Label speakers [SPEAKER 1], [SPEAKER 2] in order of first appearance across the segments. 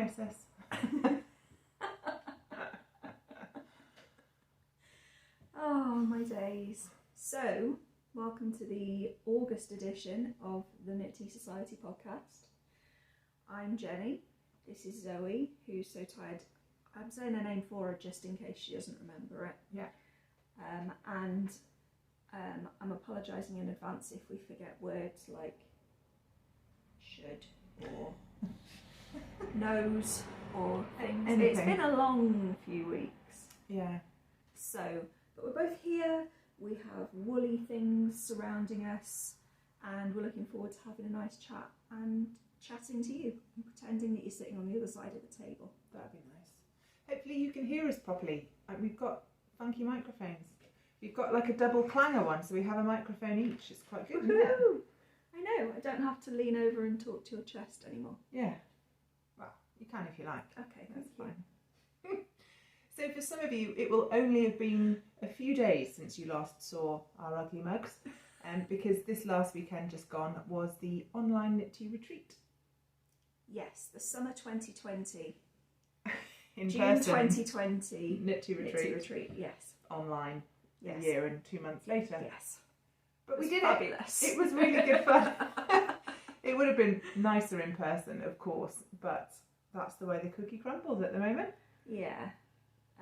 [SPEAKER 1] process.
[SPEAKER 2] Oh, my days. So, welcome to the August edition of the Knit Tea Society podcast. I'm Jenny. This is Zoe, who's so tired. I'm saying her name for her just in case she doesn't remember it.
[SPEAKER 1] Yeah.
[SPEAKER 2] I'm apologising in advance if we forget words like should or knows or things.
[SPEAKER 1] Anything.
[SPEAKER 2] It's been a long few weeks.
[SPEAKER 1] Yeah.
[SPEAKER 2] So, but we're both here, we have woolly things surrounding us, and we're looking forward to having a nice chat and chatting to you and pretending that you're sitting on the other side of the table.
[SPEAKER 1] That'd be nice. Hopefully you can hear us properly. We've got funky microphones. We've got like a double clanger one, so we have a microphone each. It's quite good, isn't it?
[SPEAKER 2] I know, I don't have to lean over and talk to your chest anymore.
[SPEAKER 1] Yeah. Well, you can if you like.
[SPEAKER 2] Okay,
[SPEAKER 1] That's
[SPEAKER 2] thank you.
[SPEAKER 1] fine. So for some of you, it will only have been a few days since you last saw our ugly mugs, because this last weekend just gone was the online Knit Tea retreat.
[SPEAKER 2] Yes, the summer 2020.
[SPEAKER 1] In
[SPEAKER 2] June
[SPEAKER 1] person,
[SPEAKER 2] 2020
[SPEAKER 1] Knit Tea retreat.
[SPEAKER 2] retreat, yes.
[SPEAKER 1] Online
[SPEAKER 2] Yes.
[SPEAKER 1] a year and 2 months later.
[SPEAKER 2] Yes.
[SPEAKER 1] But we
[SPEAKER 2] It
[SPEAKER 1] did
[SPEAKER 2] was fabulous.
[SPEAKER 1] it. It was really good fun. It would have been nicer in person, of course, but that's the way the cookie crumbles at the moment.
[SPEAKER 2] Yeah.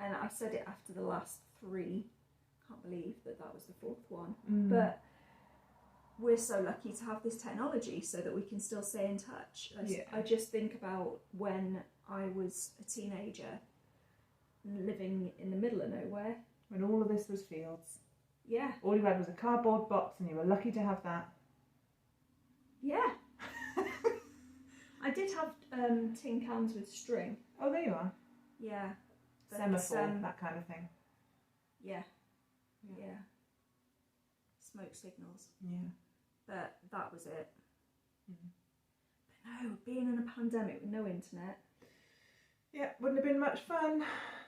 [SPEAKER 2] And I said it after the last 3. Can't believe that was the 4th one. But we're so lucky to have this technology so that we can still stay in touch. I just think about when I was a teenager living in the middle of nowhere.
[SPEAKER 1] When all of this was fields.
[SPEAKER 2] Yeah.
[SPEAKER 1] All you had was a cardboard box and you were lucky to have that.
[SPEAKER 2] Yeah. I did have tin cans with string.
[SPEAKER 1] Oh, there you are.
[SPEAKER 2] Yeah. But,
[SPEAKER 1] Semaphore, that kind of thing.
[SPEAKER 2] Yeah. Yeah. Smoke signals.
[SPEAKER 1] Yeah.
[SPEAKER 2] But that was it.
[SPEAKER 1] Mm.
[SPEAKER 2] But no, being in a pandemic with no internet.
[SPEAKER 1] Yeah, wouldn't have been much fun.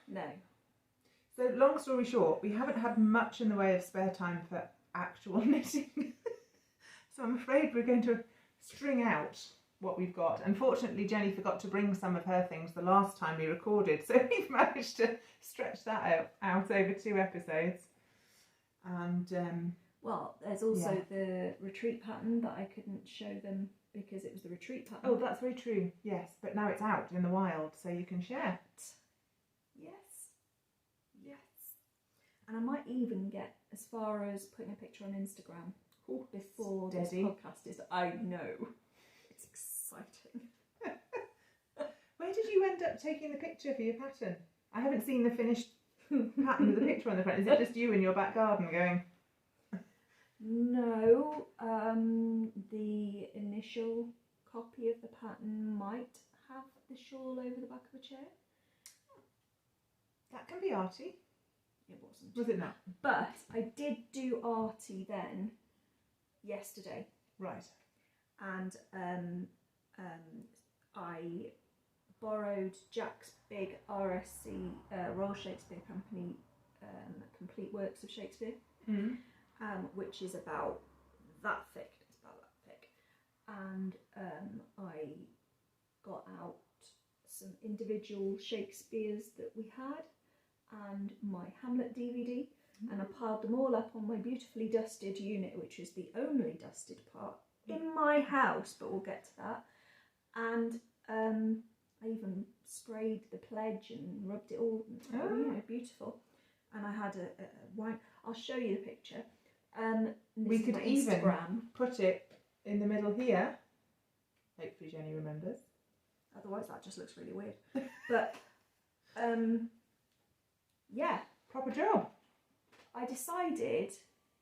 [SPEAKER 2] No.
[SPEAKER 1] So long story short, we haven't had much in the way of spare time for actual knitting. So I'm afraid we're going to string out what we've got. Unfortunately, Jenny forgot to bring some of her things the last time we recorded, so we've managed to stretch that out over 2 episodes. And
[SPEAKER 2] well, there's also the retreat pattern that I couldn't show them because it was the retreat pattern.
[SPEAKER 1] oh, that's very true. Yes, but now it's out in the wild, so you can share.
[SPEAKER 2] Yes. Yes. And I might even get as far as putting a picture on Instagram before this podcast is. I know. It's exciting.
[SPEAKER 1] Where did you end up taking the picture for your pattern? I haven't seen the finished pattern with the picture on the front. Is it just you in your back garden going?
[SPEAKER 2] No, the initial copy of the pattern might have the shawl over the back of a chair.
[SPEAKER 1] That can be arty.
[SPEAKER 2] It wasn't.
[SPEAKER 1] Was it not?
[SPEAKER 2] But I did do arty then, yesterday.
[SPEAKER 1] Right.
[SPEAKER 2] And I borrowed Jack's big RSC, Royal Shakespeare Company, Complete Works of Shakespeare, which is about that thick. It's about that thick. And I got out some individual Shakespeares that we had and my Hamlet DVD, and I piled them all up on my beautifully dusted unit, which is the only dusted part in my house, but we'll get to that. And I even sprayed the pledge and rubbed it all. Beautiful. And I had a wine. I'll show you the picture.
[SPEAKER 1] We could even put it in the middle here. Hopefully Jenny remembers.
[SPEAKER 2] Otherwise that just looks really weird. But yeah.
[SPEAKER 1] Proper job.
[SPEAKER 2] I decided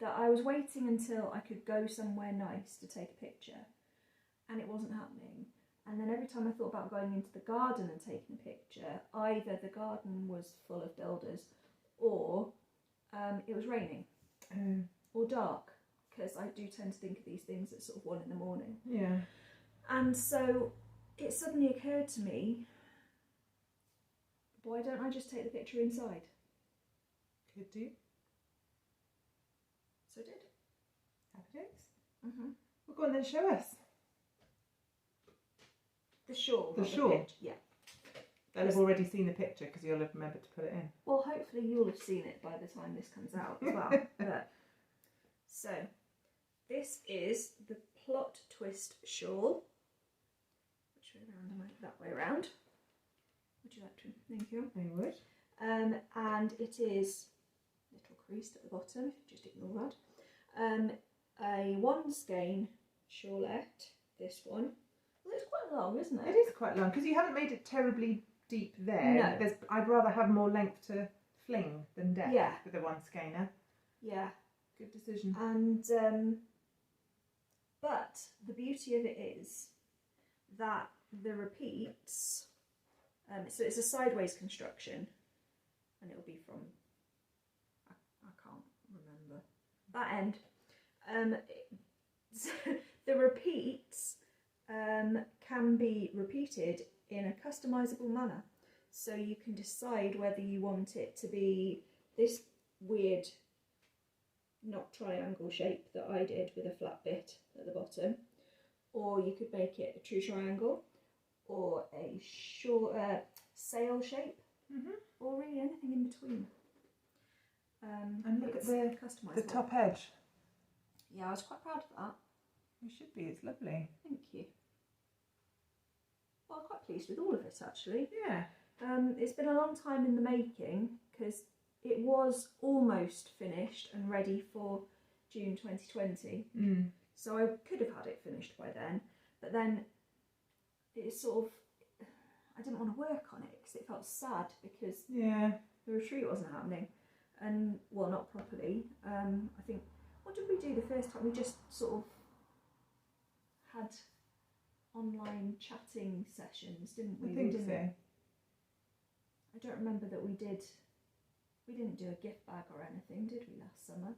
[SPEAKER 2] that I was waiting until I could go somewhere nice to take a picture, and it wasn't happening. And then every time I thought about going into the garden and taking a picture, either the garden was full of builders or it was raining or dark, because I do tend to think of these things at sort of 1 a.m.
[SPEAKER 1] Yeah.
[SPEAKER 2] And so it suddenly occurred to me, why don't I just take the picture inside?
[SPEAKER 1] Could do.
[SPEAKER 2] So I did.
[SPEAKER 1] Happy days.
[SPEAKER 2] Mm-hmm.
[SPEAKER 1] Well, go on then, show us.
[SPEAKER 2] The shawl.
[SPEAKER 1] The
[SPEAKER 2] not
[SPEAKER 1] shawl.
[SPEAKER 2] pitch. Yeah.
[SPEAKER 1] They'll have already seen the picture because you'll have remembered to put it in.
[SPEAKER 2] Well, hopefully you'll have seen it by the time this comes out as well. But, so, this is the Plot Twist Shawl. Which way around am I? That way around. Would you like to? Thank you.
[SPEAKER 1] I would.
[SPEAKER 2] And it is a little creased at the bottom, just ignore that. A one skein shawlette, this one. Well, it's quite long, isn't it?
[SPEAKER 1] It is quite long because you haven't made it terribly deep there.
[SPEAKER 2] No.
[SPEAKER 1] I'd rather have more length to fling than depth with the one skeiner.
[SPEAKER 2] Yeah.
[SPEAKER 1] Good decision.
[SPEAKER 2] And but the beauty of it is that the repeats. So it's a sideways construction, and it'll be from. I can't remember that end. So the repeats can be repeated in a customisable manner. So you can decide whether you want it to be this weird, not triangle shape that I did with a flat bit at the bottom, or you could make it a true triangle, or a short sail shape, or really anything in between.
[SPEAKER 1] And look at the top edge.
[SPEAKER 2] Yeah, I was quite proud of that.
[SPEAKER 1] You should be, it's lovely.
[SPEAKER 2] Thank you. Well, I'm quite pleased with all of it actually.
[SPEAKER 1] Yeah.
[SPEAKER 2] It's been a long time in the making because it was almost finished and ready for June 2020. So I could have had it finished by then, but then it's sort of, I didn't want to work on it because it felt sad because the retreat wasn't happening, and well, not properly. I think, what did we do the first time? We just sort of had online chatting sessions, didn't we?
[SPEAKER 1] I think so.
[SPEAKER 2] I don't remember that we didn't do a gift bag or anything, did we, last summer?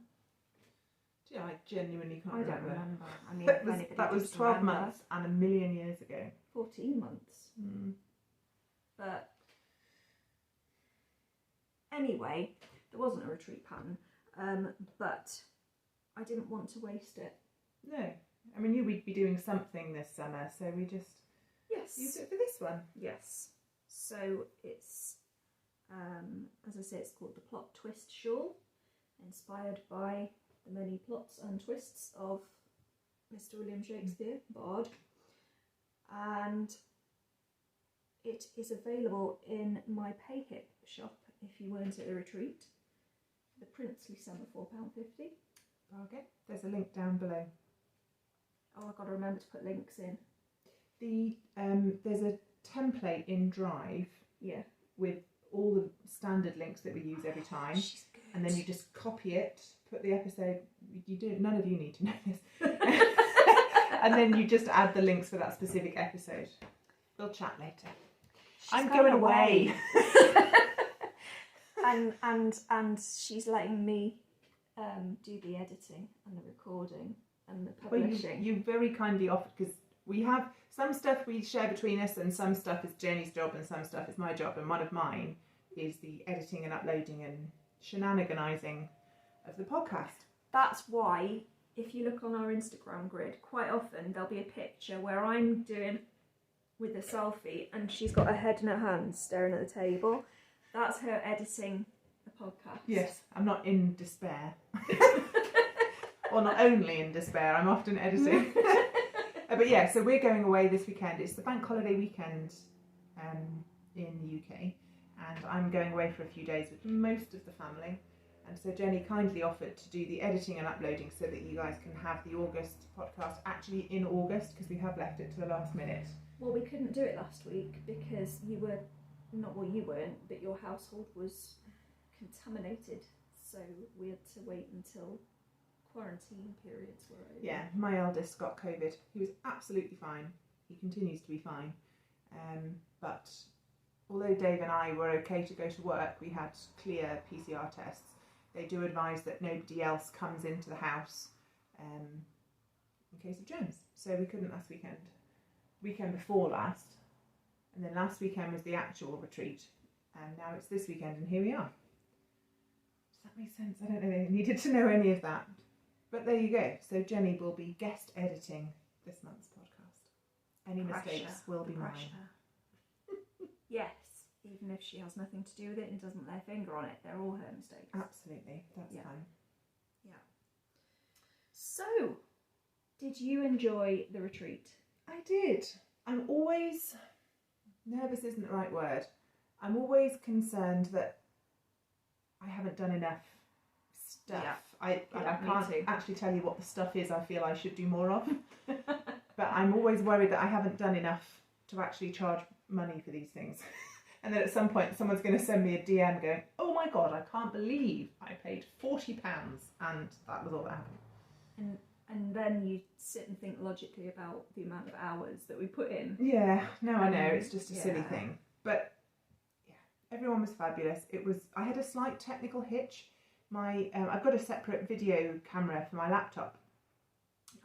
[SPEAKER 1] Yeah, I genuinely can't
[SPEAKER 2] remember.
[SPEAKER 1] remember.
[SPEAKER 2] I mean,
[SPEAKER 1] that was 12 months and a million years ago.
[SPEAKER 2] 14 months. But anyway, there wasn't a retreat pattern, but I didn't want to waste it.
[SPEAKER 1] No, I mean, we'd be doing something this summer, so we just used it for this one.
[SPEAKER 2] Yes. So it's, as I say, it's called the Plot Twist Shawl, inspired by the many plots and twists of Mr. William Shakespeare, Bard, and it is available in my Payhip shop if you weren't at the retreat. The princely sum of £4.50.
[SPEAKER 1] Okay, there's a link down below.
[SPEAKER 2] Oh, I've got to remember to put links in.
[SPEAKER 1] There's a template in Drive with all the standard links that we use every time.
[SPEAKER 2] She's good.
[SPEAKER 1] And then you just copy it, put the episode, none of you need to know this. And then you just add the links for that specific episode. We'll chat later. I'm going away.
[SPEAKER 2] and she's letting me do the editing and the recording and the publishing.
[SPEAKER 1] Well, you very kindly offered, because we have some stuff we share between us and some stuff is Jennie's job and some stuff is my job, and one of mine is the editing and uploading and shenaniganizing of the podcast.
[SPEAKER 2] That's why, if you look on our Instagram grid, quite often there'll be a picture where I'm doing with a selfie and she's got her head in her hands staring at the table. That's her editing the podcast.
[SPEAKER 1] Yes, I'm not in despair. Well, not only in despair, I'm often editing. But yeah, so we're going away this weekend. It's the bank holiday weekend in the UK, and I'm going away for a few days with most of the family. And so Jennie kindly offered to do the editing and uploading so that you guys can have the August podcast actually in August, because we have left it to the last minute.
[SPEAKER 2] Well, we couldn't do it last week because you weren't, but your household was contaminated. So we had to wait until quarantine periods were over.
[SPEAKER 1] Yeah, my eldest got COVID. He was absolutely fine. He continues to be fine. But although Dave and I were okay to go to work, we had clear PCR tests. They do advise that nobody else comes into the house in case of germs. So we couldn't last weekend. Weekend before last. And then last weekend was the actual retreat. And now it's this weekend, and here we are. Does that make sense? I don't know if I needed to know any of that. But there you go. So Jennie will be guest editing this month's podcast. Any mistakes will be mine.
[SPEAKER 2] Yes. even if she has nothing to do with it and doesn't lay a finger on it, they're all her mistakes.
[SPEAKER 1] Absolutely, that's fine.
[SPEAKER 2] Yeah. So, did you enjoy the retreat?
[SPEAKER 1] I did. I'm always, nervous isn't the right word, I'm always concerned that I haven't done enough stuff.
[SPEAKER 2] Yeah.
[SPEAKER 1] I can't actually tell you what the stuff is I feel I should do more of. But I'm always worried that I haven't done enough to actually charge money for these things. And then at some point someone's going to send me a DM going, oh my God, I can't believe I paid £40 and that was all that happened.
[SPEAKER 2] And then you sit and think logically about the amount of hours that we put in.
[SPEAKER 1] Yeah, no, I know, it's just a silly thing. But yeah, everyone was fabulous. I had a slight technical hitch. I've got a separate video camera for my laptop.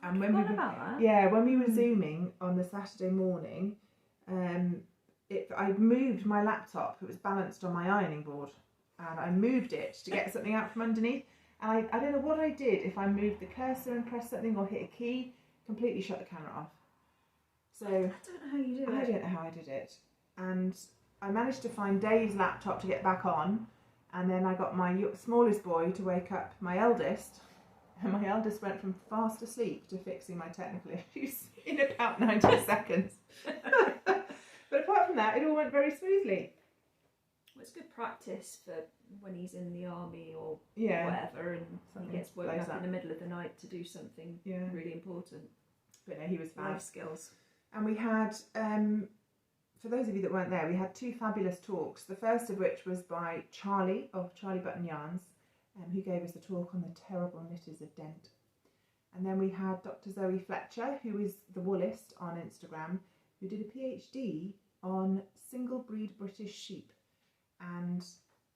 [SPEAKER 1] And when we were zooming on the Saturday morning, I moved my laptop. It was balanced on my ironing board, and I moved it to get something out from underneath. And I don't know what I did. If I moved the cursor and pressed something or hit a key, completely shut the camera off. So
[SPEAKER 2] I don't know how you do it.
[SPEAKER 1] I don't know how I did it. And I managed to find Dave's laptop to get back on. And then I got my smallest boy to wake up my eldest, and my eldest went from fast asleep to fixing my technical issues in about 90 seconds. But apart from that, it all went very smoothly.
[SPEAKER 2] Well, it's good practice for when he's in the army or whatever, and something he gets woken up in the middle of the night to do something really important.
[SPEAKER 1] But no, he was fab.
[SPEAKER 2] Life skills.
[SPEAKER 1] And we had... for those of you that weren't there, we had 2 fabulous talks. The first of which was by Charlie of Charlie Button Yarns, who gave us a talk on the terrible knitters of Dent. And then we had Dr. Zoe Fletcher, who is the woolist on Instagram, who did a PhD on single breed British sheep. And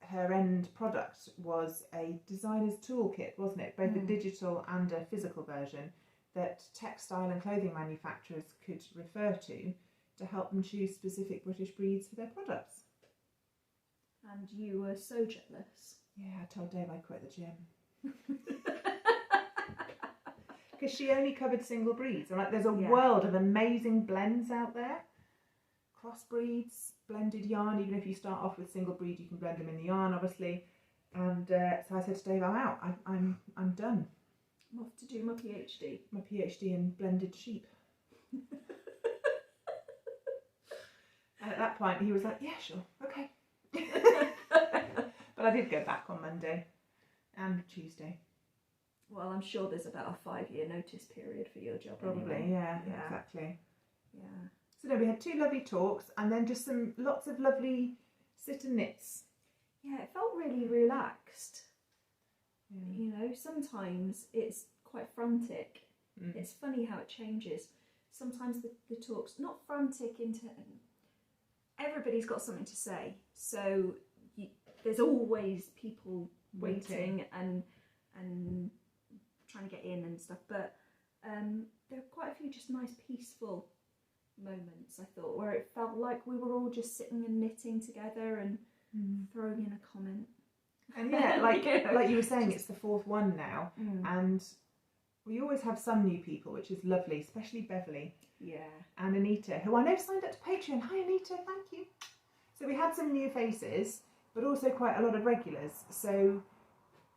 [SPEAKER 1] her end product was a designer's toolkit, wasn't it? Both a digital and a physical version that textile and clothing manufacturers could refer to help them choose specific British breeds for their products.
[SPEAKER 2] And you were so jealous.
[SPEAKER 1] Yeah, I told Dave I quit the gym. Because she only covered single breeds. And there's a world of amazing blends out there. Crossbreeds, blended yarn. Even if you start off with single breed, you can blend them in the yarn, obviously. And so I said to Dave, I'm out. I'm done.
[SPEAKER 2] I'm off to do my PhD.
[SPEAKER 1] My PhD in blended sheep. And at that point, he was like, yeah, sure, okay. But I did go back on Monday and Tuesday.
[SPEAKER 2] Well, I'm sure there's about a 5-year notice period for your job.
[SPEAKER 1] Probably,
[SPEAKER 2] anyway.
[SPEAKER 1] yeah, exactly.
[SPEAKER 2] Yeah.
[SPEAKER 1] So no, we had 2 lovely talks and then just lots of lovely sit and knits.
[SPEAKER 2] Yeah, it felt really relaxed.
[SPEAKER 1] Yeah.
[SPEAKER 2] You know, sometimes it's quite frantic. It's funny how it changes. Sometimes the talks, not frantic into... Everybody's got something to say, so there's always people waiting and trying to get in and stuff. But there are quite a few just nice, peaceful moments, I thought, where it felt like we were all just sitting and knitting together and throwing in a comment.
[SPEAKER 1] And yeah, like you were saying, it's the 4th one now, and we always have some new people, which is lovely, especially Beverly.
[SPEAKER 2] Yeah.
[SPEAKER 1] And Anita, who I know signed up to Patreon. Hi Anita, thank you. So we had some new faces, but also quite a lot of regulars. So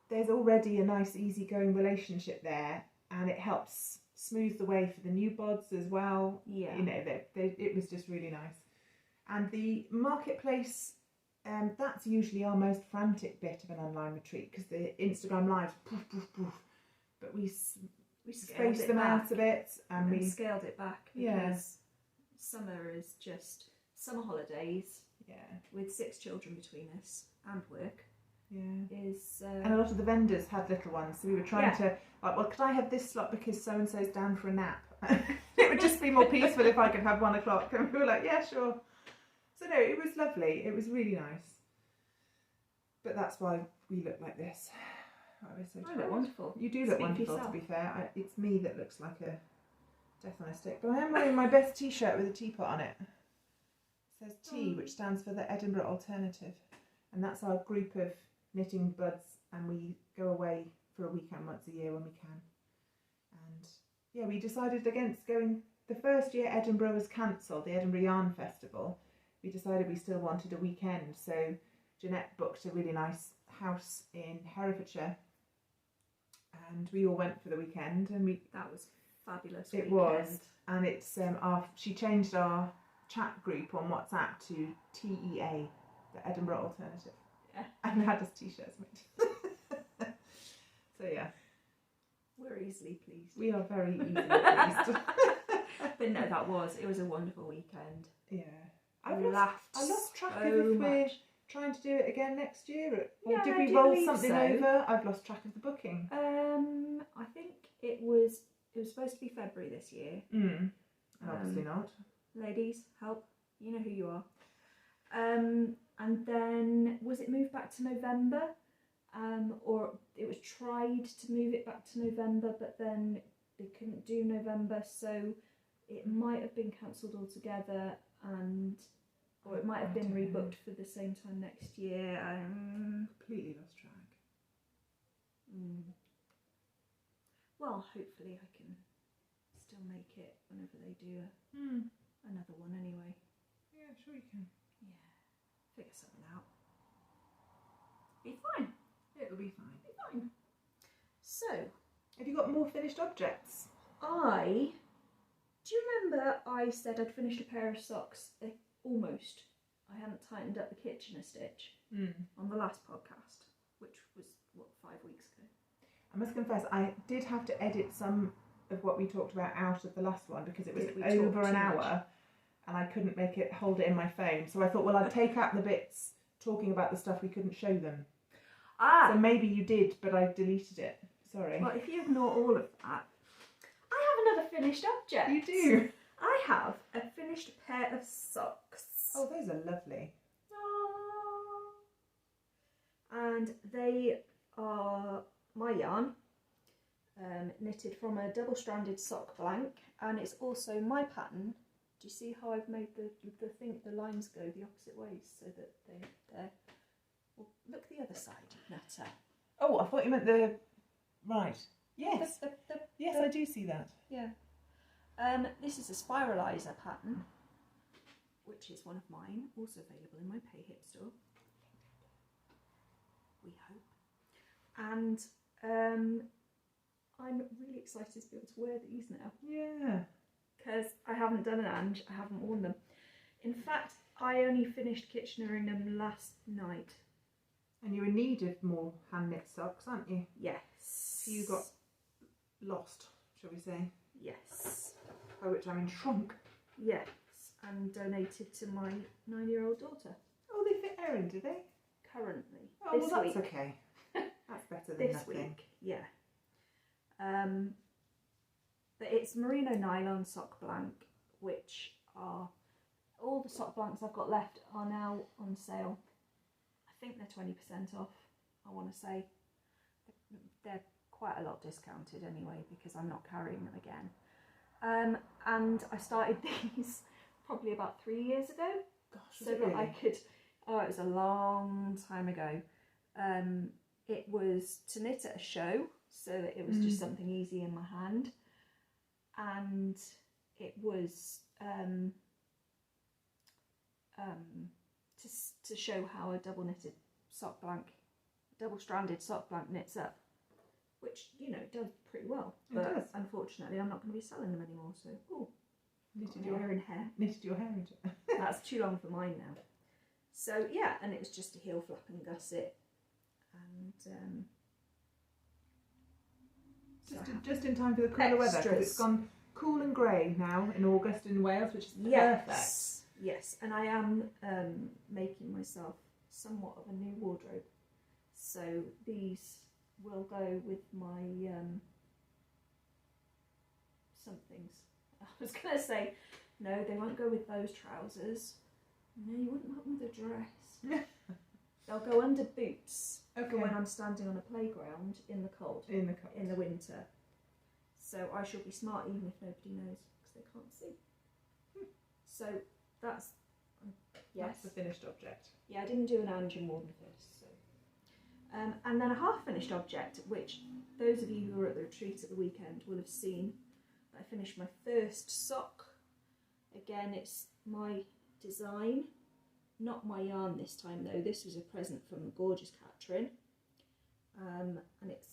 [SPEAKER 1] there's already a nice easygoing relationship there, and it helps smooth the way for the new bods as well.
[SPEAKER 2] Yeah.
[SPEAKER 1] You know, it was just really nice. And the marketplace, that's usually our most frantic bit of an online retreat, because the Instagram lives, poof, poof, poof. But we spaced them out a bit, and we
[SPEAKER 2] scaled it back because summer is just summer holidays.
[SPEAKER 1] Yeah,
[SPEAKER 2] with 6 children between us and work.
[SPEAKER 1] Yeah,
[SPEAKER 2] and
[SPEAKER 1] a lot of the vendors had little ones, so we were trying to well, could I have this slot because so and so's down for a nap? It would just be more peaceful if I could have 1 o'clock. And we were like, yeah, sure. So no, it was lovely. It was really nice. But that's why we look like this.
[SPEAKER 2] I look wonderful.
[SPEAKER 1] You do look wonderful, to be fair. It's me that looks like a death on a stick. But I am wearing my best t-shirt with a teapot on it. It says T, which stands for the Edinburgh Alternative. And that's our group of knitting buds, and we go away for a weekend once a year when we can. And yeah, we decided against going. The first year Edinburgh was cancelled, the Edinburgh Yarn Festival. we decided we still wanted a weekend. So Jeanette booked a really nice house in Herefordshire, and we all went for the weekend. And
[SPEAKER 2] that was fabulous.
[SPEAKER 1] It
[SPEAKER 2] weekend.
[SPEAKER 1] was, and it's she changed our chat group on WhatsApp to TEA, the Edinburgh Alternative, and had us t-shirts made. So yeah,
[SPEAKER 2] we're easily pleased.
[SPEAKER 1] We are very easily pleased.
[SPEAKER 2] But no, it was a wonderful weekend.
[SPEAKER 1] Yeah,
[SPEAKER 2] I lost
[SPEAKER 1] track
[SPEAKER 2] so
[SPEAKER 1] of if we're
[SPEAKER 2] much.
[SPEAKER 1] trying to do it again next year, or
[SPEAKER 2] Yeah,
[SPEAKER 1] did
[SPEAKER 2] I
[SPEAKER 1] we
[SPEAKER 2] do
[SPEAKER 1] roll
[SPEAKER 2] believe
[SPEAKER 1] something
[SPEAKER 2] so.
[SPEAKER 1] over? I've lost track of the booking.
[SPEAKER 2] I think it was supposed to be February this year.
[SPEAKER 1] Obviously not.
[SPEAKER 2] Ladies, help! You know who you are. And then was it moved back to November? Or it was tried to move it back to November, but then they couldn't do November, so it might have been cancelled altogether, or it might have been rebooked for the same time next year.
[SPEAKER 1] Completely lost track.
[SPEAKER 2] Well, hopefully I can still make it whenever they do another one anyway.
[SPEAKER 1] Yeah, sure you can.
[SPEAKER 2] Yeah, figure something out. Be fine.
[SPEAKER 1] It'll be fine.
[SPEAKER 2] Be fine. So,
[SPEAKER 1] have you got more finished objects?
[SPEAKER 2] Do you remember I said I'd finished a pair of socks? Almost. I hadn't tightened up the kitchen a stitch on the last podcast, which was, 5 weeks ago?
[SPEAKER 1] I must confess, I did have to edit some of what we talked about out of the last one because it was
[SPEAKER 2] We
[SPEAKER 1] over
[SPEAKER 2] talked
[SPEAKER 1] an
[SPEAKER 2] too
[SPEAKER 1] hour
[SPEAKER 2] much.
[SPEAKER 1] and I couldn't hold it in my phone. So I thought, well, I'd take out the bits talking about the stuff we couldn't show them. So maybe you did, but I deleted it. Sorry.
[SPEAKER 2] Well, if you ignore all of that, I have another finished object.
[SPEAKER 1] You do?
[SPEAKER 2] I have a finished pair of socks.
[SPEAKER 1] Oh, those are lovely.
[SPEAKER 2] And they are my yarn, knitted from a double-stranded sock blank, and it's also my pattern. Do you see how I've made the lines go the opposite ways so that they're... Well, look the other side, nutter.
[SPEAKER 1] Oh, I thought you meant the... Right. Yes. Yes,
[SPEAKER 2] I
[SPEAKER 1] I do see that.
[SPEAKER 2] Yeah. This is a spiralizer pattern, which is one of mine, also available in my Pay Hip store. We hope. And I'm really excited to be able to wear these now.
[SPEAKER 1] Yeah.
[SPEAKER 2] Because I haven't done an Ange, I haven't worn them. In fact, I only finished Kitchener-ing them last night.
[SPEAKER 1] And you're in need of more hand knit socks, aren't you?
[SPEAKER 2] Yes.
[SPEAKER 1] You got lost, shall we say?
[SPEAKER 2] Yes.
[SPEAKER 1] By which I mean shrunk.
[SPEAKER 2] Yes, and donated to my 9-year-old daughter.
[SPEAKER 1] Oh, they fit Erin, do they?
[SPEAKER 2] Currently.
[SPEAKER 1] Oh,
[SPEAKER 2] this
[SPEAKER 1] well,
[SPEAKER 2] week.
[SPEAKER 1] that's okay. That's better than
[SPEAKER 2] This
[SPEAKER 1] nothing.
[SPEAKER 2] week, yeah. But it's merino nylon sock blank, which are all the sock blanks I've got left are now on sale. I think they're 20% off, I want to say. They're quite a lot discounted anyway because I'm not carrying them again. And I started these probably about 3 years ago.
[SPEAKER 1] Gosh,
[SPEAKER 2] so that I could, it was a long time ago. It was to knit at a show, so that it was just something easy in my hand. And it was to show how a double stranded sock blank knits up, which, you know, does pretty well. But
[SPEAKER 1] does.
[SPEAKER 2] Unfortunately, I'm not going to be selling them anymore, so,
[SPEAKER 1] knitted
[SPEAKER 2] your hair in hair.
[SPEAKER 1] Knitted your hair into it.
[SPEAKER 2] That's too long for mine now. So, yeah, and it was just a heel flap and gusset. And,
[SPEAKER 1] just in time for the cooler weather, because it's gone cool and grey now in August in Wales, which is perfect.
[SPEAKER 2] Yes, and I am making myself somewhat of a new wardrobe. So these will go with my somethings. I was going to say, no, they won't go with those trousers. No, you wouldn't want them with a dress. They'll go under boots for when I'm standing on a playground in the cold. In the winter. So I shall be smart even if nobody knows because they can't see. So that's
[SPEAKER 1] That's the finished object.
[SPEAKER 2] Yeah, I didn't do an Ange and Warden first. So. And then a half finished object, which those of you who were at the retreat at the weekend will have seen. I finished my first sock. Again, it's my design. not my yarn this time though. This was a present from the gorgeous Catherine. And it's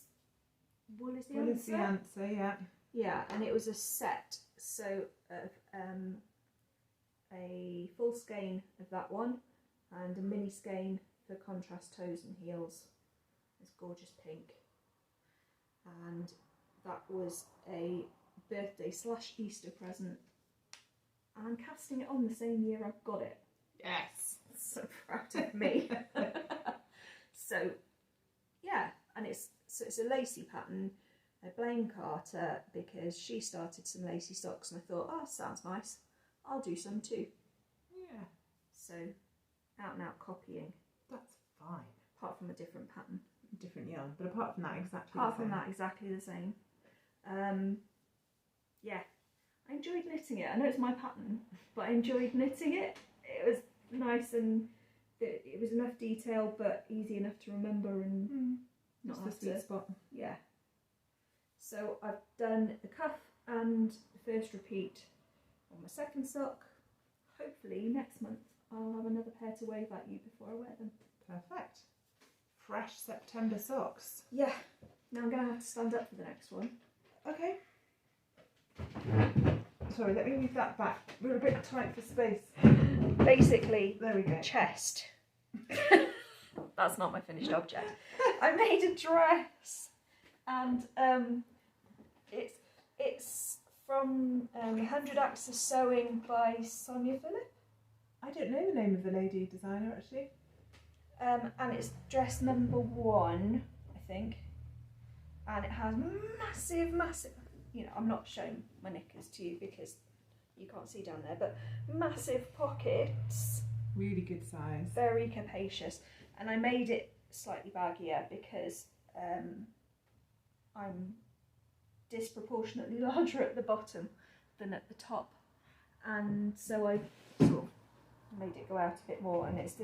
[SPEAKER 2] wool is the
[SPEAKER 1] Wool
[SPEAKER 2] answer.
[SPEAKER 1] is the answer, yeah.
[SPEAKER 2] Yeah, and it was a set, so of a full skein of that one and a mini skein for contrast toes and heels. It's gorgeous pink. And that was a birthday / Easter present. And I'm casting it on the same year I've got it.
[SPEAKER 1] Yes.
[SPEAKER 2] So proud of me. So yeah, and it's a lacy pattern. I blame Carter because she started some lacy socks and I thought, oh, sounds nice, I'll do some too.
[SPEAKER 1] Yeah.
[SPEAKER 2] So out and out copying.
[SPEAKER 1] That's fine.
[SPEAKER 2] Apart from a different pattern.
[SPEAKER 1] Different yarn, but apart from that,
[SPEAKER 2] exactly the same. Yeah, I enjoyed knitting it. I know it's my pattern, but I enjoyed knitting it. It was nice and it was enough detail, but easy enough to remember and not
[SPEAKER 1] the
[SPEAKER 2] have
[SPEAKER 1] sweet
[SPEAKER 2] to.
[SPEAKER 1] spot.
[SPEAKER 2] Yeah. So I've done the cuff and the first repeat on my second sock. Hopefully next month I'll have another pair to wave at you before I wear them.
[SPEAKER 1] Perfect. Fresh September socks.
[SPEAKER 2] Yeah. Now I'm going to have to stand up for the next one.
[SPEAKER 1] Okay. Sorry, let me move that back. We're a bit tight for space.
[SPEAKER 2] Basically,
[SPEAKER 1] there we go.
[SPEAKER 2] Chest. That's not my finished object. I made a dress, and it's from 100 Acts of Sewing by Sonia Phillip.
[SPEAKER 1] I don't know the name of the lady designer actually.
[SPEAKER 2] And it's dress number 1, I think, and it has massive, you know, I'm not showing my knickers to you because you can't see down there, but massive pockets.
[SPEAKER 1] Really good size.
[SPEAKER 2] Very capacious. And I made it slightly baggier because I'm disproportionately larger at the bottom than at the top. And so I sort of made it go out a bit more, and it's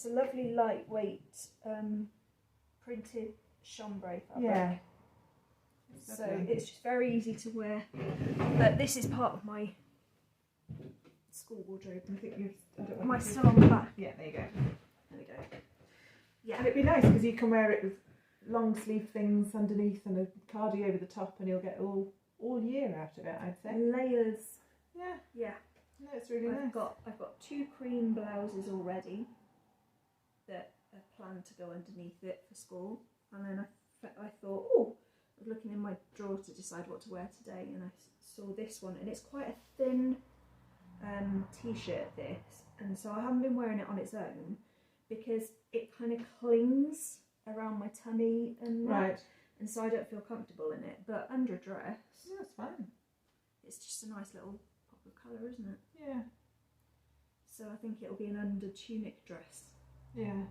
[SPEAKER 2] a lovely lightweight printed chambray fabric. Yeah. So it's just very easy to wear. But this is part of my school wardrobe.
[SPEAKER 1] I think you've.
[SPEAKER 2] Am I still on the back?
[SPEAKER 1] Yeah, there you go.
[SPEAKER 2] There we go. Yeah.
[SPEAKER 1] And it'd be nice because you can wear it with long sleeve things underneath and a cardi over the top, and you'll get all year out of it, I'd say.
[SPEAKER 2] Layers.
[SPEAKER 1] Yeah.
[SPEAKER 2] Yeah.
[SPEAKER 1] No, it's really nice.
[SPEAKER 2] I've got 2 cream blouses already that are planned to go underneath it for school, and then I thought, oh, I was looking in my drawer to decide what to wear today, and I saw this one, and it's quite a thin t-shirt this, and so I haven't been wearing it on its own because it kind of clings around my tummy and that,
[SPEAKER 1] right,
[SPEAKER 2] and so I don't feel comfortable in it. But under dress,
[SPEAKER 1] yeah, that's fine.
[SPEAKER 2] It's just a nice little pop of colour, isn't it?
[SPEAKER 1] Yeah.
[SPEAKER 2] So I think it'll be an under tunic dress.
[SPEAKER 1] Yeah.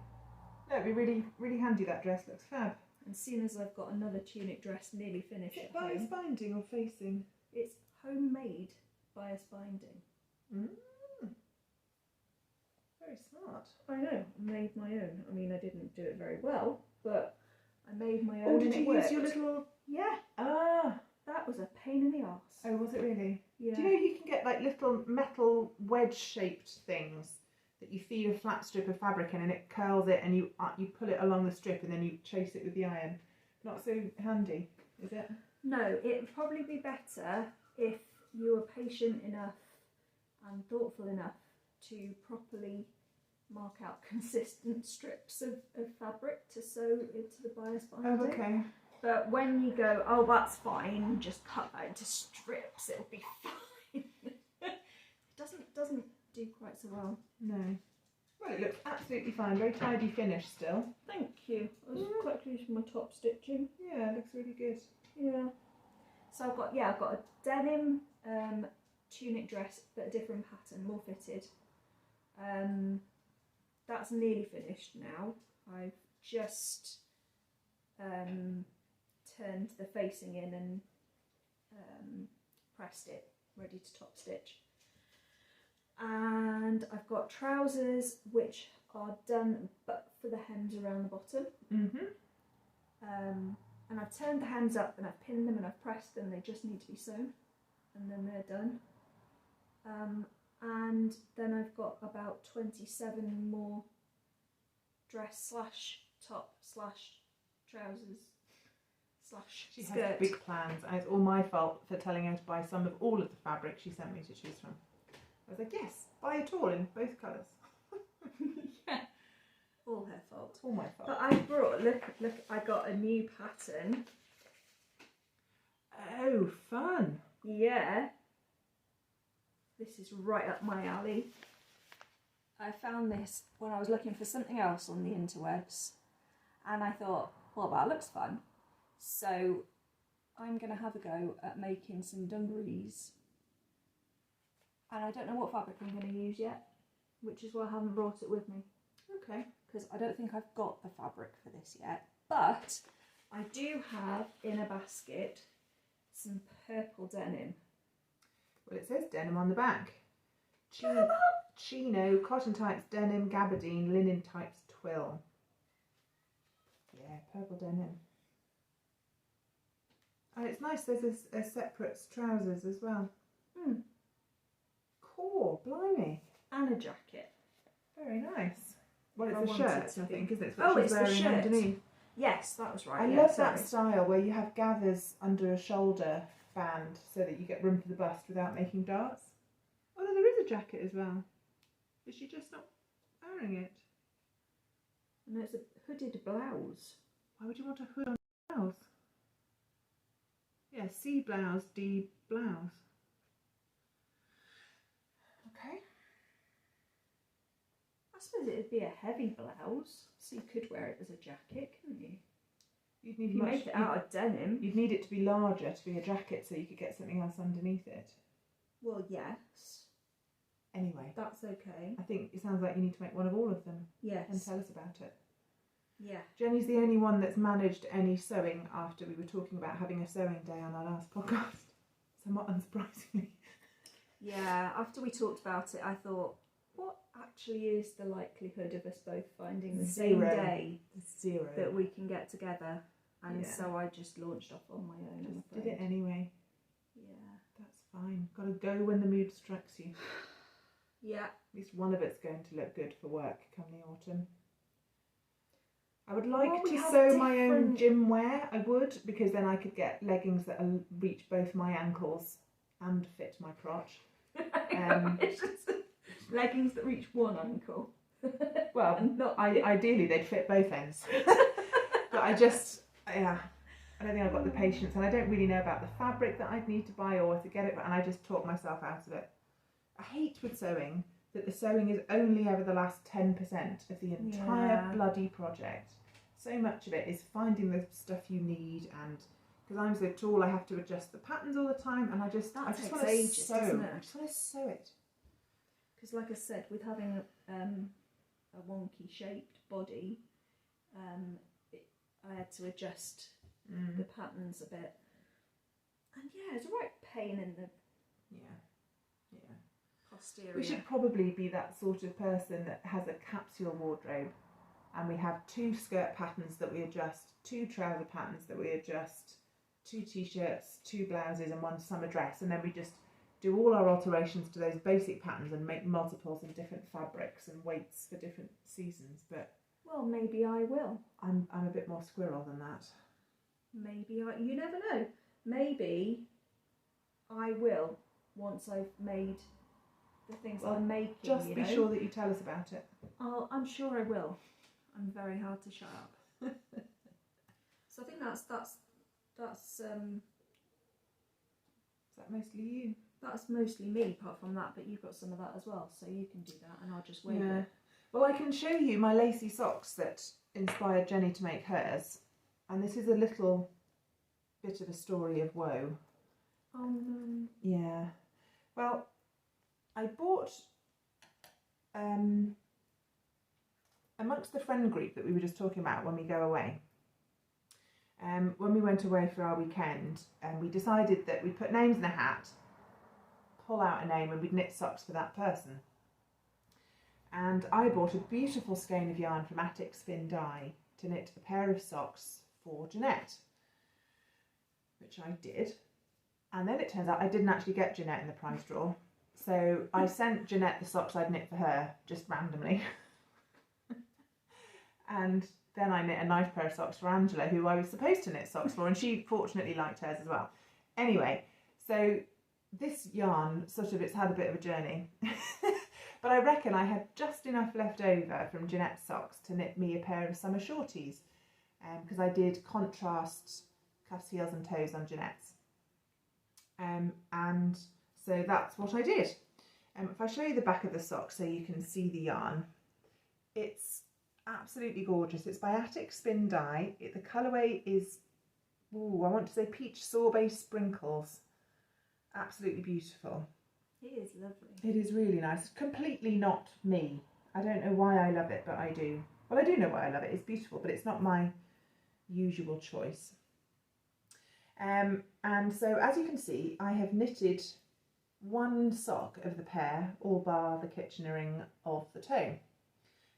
[SPEAKER 1] No, it'd be really, really handy. That dress looks fab.
[SPEAKER 2] And seeing as I've got another tunic dress nearly finished
[SPEAKER 1] Is it
[SPEAKER 2] at
[SPEAKER 1] bias
[SPEAKER 2] home,
[SPEAKER 1] binding or facing?
[SPEAKER 2] it's homemade bias binding.
[SPEAKER 1] Very smart.
[SPEAKER 2] I know, I made my own. I mean, I didn't do it very well, but I made my own.
[SPEAKER 1] Oh, did
[SPEAKER 2] and
[SPEAKER 1] you
[SPEAKER 2] it
[SPEAKER 1] use
[SPEAKER 2] worked.
[SPEAKER 1] your little...
[SPEAKER 2] Yeah,
[SPEAKER 1] Ah.
[SPEAKER 2] that was a pain in the arse.
[SPEAKER 1] Oh, was it really?
[SPEAKER 2] Yeah.
[SPEAKER 1] Do you know you can get like little metal wedge-shaped things that you feed a flat strip of fabric in, and it curls it, and you pull it along the strip, and then you chase it with the iron. Not so handy, is it?
[SPEAKER 2] No, it'd probably be better if you were patient enough and thoughtful enough to properly mark out consistent strips of fabric to sew into the bias binding.
[SPEAKER 1] Oh, okay.
[SPEAKER 2] But when you go, oh, that's fine, just cut that into strips, it'll be fine. It doesn't do quite so well.
[SPEAKER 1] No. Well, it looks absolutely fine. Very tidy finish still.
[SPEAKER 2] Thank you. I was quite pleased with my top stitching.
[SPEAKER 1] Yeah, it looks really good.
[SPEAKER 2] Yeah. So I've got a denim tunic dress, but a different pattern, more fitted. That's nearly finished now. I've just turned the facing in and pressed it, ready to top stitch. And I've got trousers which are done, but for the hems around the bottom. And I've turned the hems up and I've pinned them and I've pressed them. They just need to be sewn, and then they're done. And then I've got about 27 more dress / top / trousers /
[SPEAKER 1] She
[SPEAKER 2] skirt.
[SPEAKER 1] has big plans, and it's all my fault for telling her to buy some of all of the fabric she sent me to choose from. I was like, yes, buy it all in both colours.
[SPEAKER 2] Yeah, all her fault.
[SPEAKER 1] All my fault.
[SPEAKER 2] But I brought, look, I got a new pattern.
[SPEAKER 1] Oh, fun.
[SPEAKER 2] Yeah. This is right up my alley. I found this when I was looking for something else on the interwebs, and I thought, well, that looks fun. So I'm going to have a go at making some dungarees. And I don't know what fabric I'm going to use yet, which is why I haven't brought it with me.
[SPEAKER 1] Okay.
[SPEAKER 2] Because I don't think I've got the fabric for this yet. But I do have in a basket some purple denim.
[SPEAKER 1] Well, it says denim on the back. Chino, cotton types denim, gabardine, linen types twill. Yeah, purple denim. Oh, it's nice. There's a separate trousers as well. Cool, blimey.
[SPEAKER 2] And a jacket.
[SPEAKER 1] Very nice. Well,
[SPEAKER 2] I
[SPEAKER 1] it's a
[SPEAKER 2] wanted
[SPEAKER 1] shirt,
[SPEAKER 2] to
[SPEAKER 1] I
[SPEAKER 2] be-
[SPEAKER 1] think, isn't it? It's
[SPEAKER 2] Oh,
[SPEAKER 1] what
[SPEAKER 2] it's
[SPEAKER 1] she's
[SPEAKER 2] the
[SPEAKER 1] wearing
[SPEAKER 2] shirt.
[SPEAKER 1] underneath.
[SPEAKER 2] Yes, that was right.
[SPEAKER 1] I
[SPEAKER 2] yeah,
[SPEAKER 1] love
[SPEAKER 2] sorry.
[SPEAKER 1] that style where you have gathers under a shoulder band so that you get room for the bust without making darts. Oh no, there is a jacket as well. Is she just not wearing it?
[SPEAKER 2] And it's a hooded blouse.
[SPEAKER 1] Why would you want a hood on your blouse? Yeah, C blouse, D blouse. Okay.
[SPEAKER 2] I suppose it'd be a heavy blouse, so you could wear it as a jacket, couldn't you?
[SPEAKER 1] You'd need
[SPEAKER 2] If you make it out of denim.
[SPEAKER 1] You'd need it to be larger to be a jacket so you could get something else underneath it.
[SPEAKER 2] Well, yes.
[SPEAKER 1] Anyway,
[SPEAKER 2] That's okay.
[SPEAKER 1] I think it sounds like you need to make one of all of them and
[SPEAKER 2] Yes.
[SPEAKER 1] tell us about it.
[SPEAKER 2] Yeah.
[SPEAKER 1] Jenny's the only one that's managed any sewing after we were talking about having a sewing day on our last podcast. Somewhat unsurprisingly.
[SPEAKER 2] Yeah, after we talked about it, I thought, what actually is the likelihood of us both finding the same
[SPEAKER 1] Zero.
[SPEAKER 2] day
[SPEAKER 1] Zero.
[SPEAKER 2] that we can get together? And
[SPEAKER 1] Yeah.
[SPEAKER 2] so I just launched off on my own. I'm
[SPEAKER 1] Just did
[SPEAKER 2] afraid.
[SPEAKER 1] it anyway.
[SPEAKER 2] Yeah.
[SPEAKER 1] That's fine. Got to go when the mood strikes you.
[SPEAKER 2] Yeah.
[SPEAKER 1] At least one of it's going to look good for work come the autumn. I would like
[SPEAKER 2] Well, we
[SPEAKER 1] to
[SPEAKER 2] have
[SPEAKER 1] sew my own
[SPEAKER 2] different-
[SPEAKER 1] gym wear. I would, because then I could get leggings that reach both my ankles and fit my crotch.
[SPEAKER 2] It's just leggings that reach one ankle.
[SPEAKER 1] Well,
[SPEAKER 2] And not
[SPEAKER 1] ideally they'd fit both ends. But I just, yeah, I don't think I've got the patience, and I don't really know about the fabric that I'd need to buy or to get it, and I just talk myself out of it. I hate with sewing that the sewing is only ever the last 10% of the entire
[SPEAKER 2] Yeah.
[SPEAKER 1] bloody project. So much of it is finding the stuff you need, and because I'm so tall, I have to adjust the patterns all the time, and I just
[SPEAKER 2] That
[SPEAKER 1] want to
[SPEAKER 2] takes ages,
[SPEAKER 1] sew.
[SPEAKER 2] doesn't it?
[SPEAKER 1] I just want to sew it.
[SPEAKER 2] Because, like I said, with having a wonky shaped body, I had to adjust the patterns a bit. And yeah, it's a right pain in the
[SPEAKER 1] Yeah.
[SPEAKER 2] posterior.
[SPEAKER 1] We should probably be that sort of person that has a capsule wardrobe, and we have 2 skirt patterns that we adjust, 2 trouser patterns that we adjust, 2 t-shirts, 2 blouses and 1 summer dress, and then we just do all our alterations to those basic patterns and make multiples in different fabrics and weights for different seasons. But
[SPEAKER 2] Well, maybe I will.
[SPEAKER 1] I'm a bit more squirrel than that.
[SPEAKER 2] You never know. Maybe I will once I've made the things
[SPEAKER 1] Well,
[SPEAKER 2] I'm making.
[SPEAKER 1] Just
[SPEAKER 2] you
[SPEAKER 1] be
[SPEAKER 2] know?
[SPEAKER 1] sure that you tell us about it.
[SPEAKER 2] I'm sure I will. I'm very hard to shut up. So I think that's
[SPEAKER 1] Is that mostly you?
[SPEAKER 2] That's mostly me, apart from that, but you've got some of that as well, so you can do that and I'll just wave
[SPEAKER 1] Yeah.
[SPEAKER 2] it.
[SPEAKER 1] Well, I can show you my lacy socks that inspired Jenny to make hers. And this is a little bit of a story of woe.
[SPEAKER 2] Oh no.
[SPEAKER 1] Yeah. Well, I bought, amongst the friend group that we were just talking about when we go away, when we went away for our weekend, we decided that we'd put names in a hat, pull out a name, and we'd knit socks for that person. And I bought a beautiful skein of yarn from Attic Spin Dye to knit a pair of socks for Jeanette, which I did. And then it turns out I didn't actually get Jeanette in the prize draw. So I sent Jeanette the socks I'd knit for her, just randomly. And then I knit a nice pair of socks for Angela, who I was supposed to knit socks for, and she fortunately liked hers as well. Anyway, so this yarn, it's had a bit of a journey. But I reckon I had just enough left over from Jeanette's socks to knit me a pair of summer shorties, because I did contrast cuffs, heels and toes on Jeanette's. And so that's what I did. If I show you the back of the sock so you can see the yarn, it's absolutely gorgeous. It's by Attic Spin Dye. The colourway is, I want to say peach sorbet sprinkles. Absolutely beautiful.
[SPEAKER 2] It is lovely.
[SPEAKER 1] It is really nice. Completely not me. I don't know why I love it, but I do. Well, I do know why I love it. It's beautiful, but it's not my usual choice. And so, as you can see, I have knitted one sock of the pair, all bar the Kitchenering of the toe.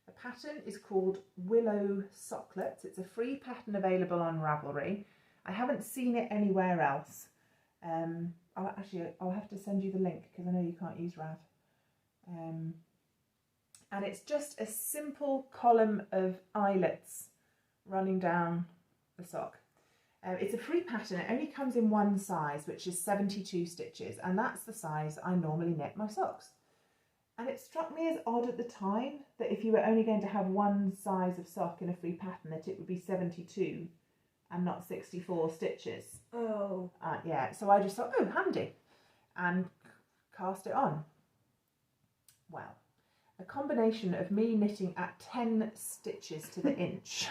[SPEAKER 1] The pattern is called Willow Socklets. It's a free pattern available on Ravelry. I haven't seen it anywhere else. I'll have to send you the link because I know you can't use Rav. And it's just a simple column of eyelets running down the sock. It's a free pattern. It only comes in one size, which is 72 stitches, and that's the size I normally knit my socks. And it struck me as odd at the time that if you were only going to have one size of sock in a free pattern, that it would be 72 and not 64 stitches.
[SPEAKER 2] Oh.
[SPEAKER 1] Yeah, so I just thought, oh, handy, and cast it on. Well, a combination of me knitting at 10 stitches to the inch.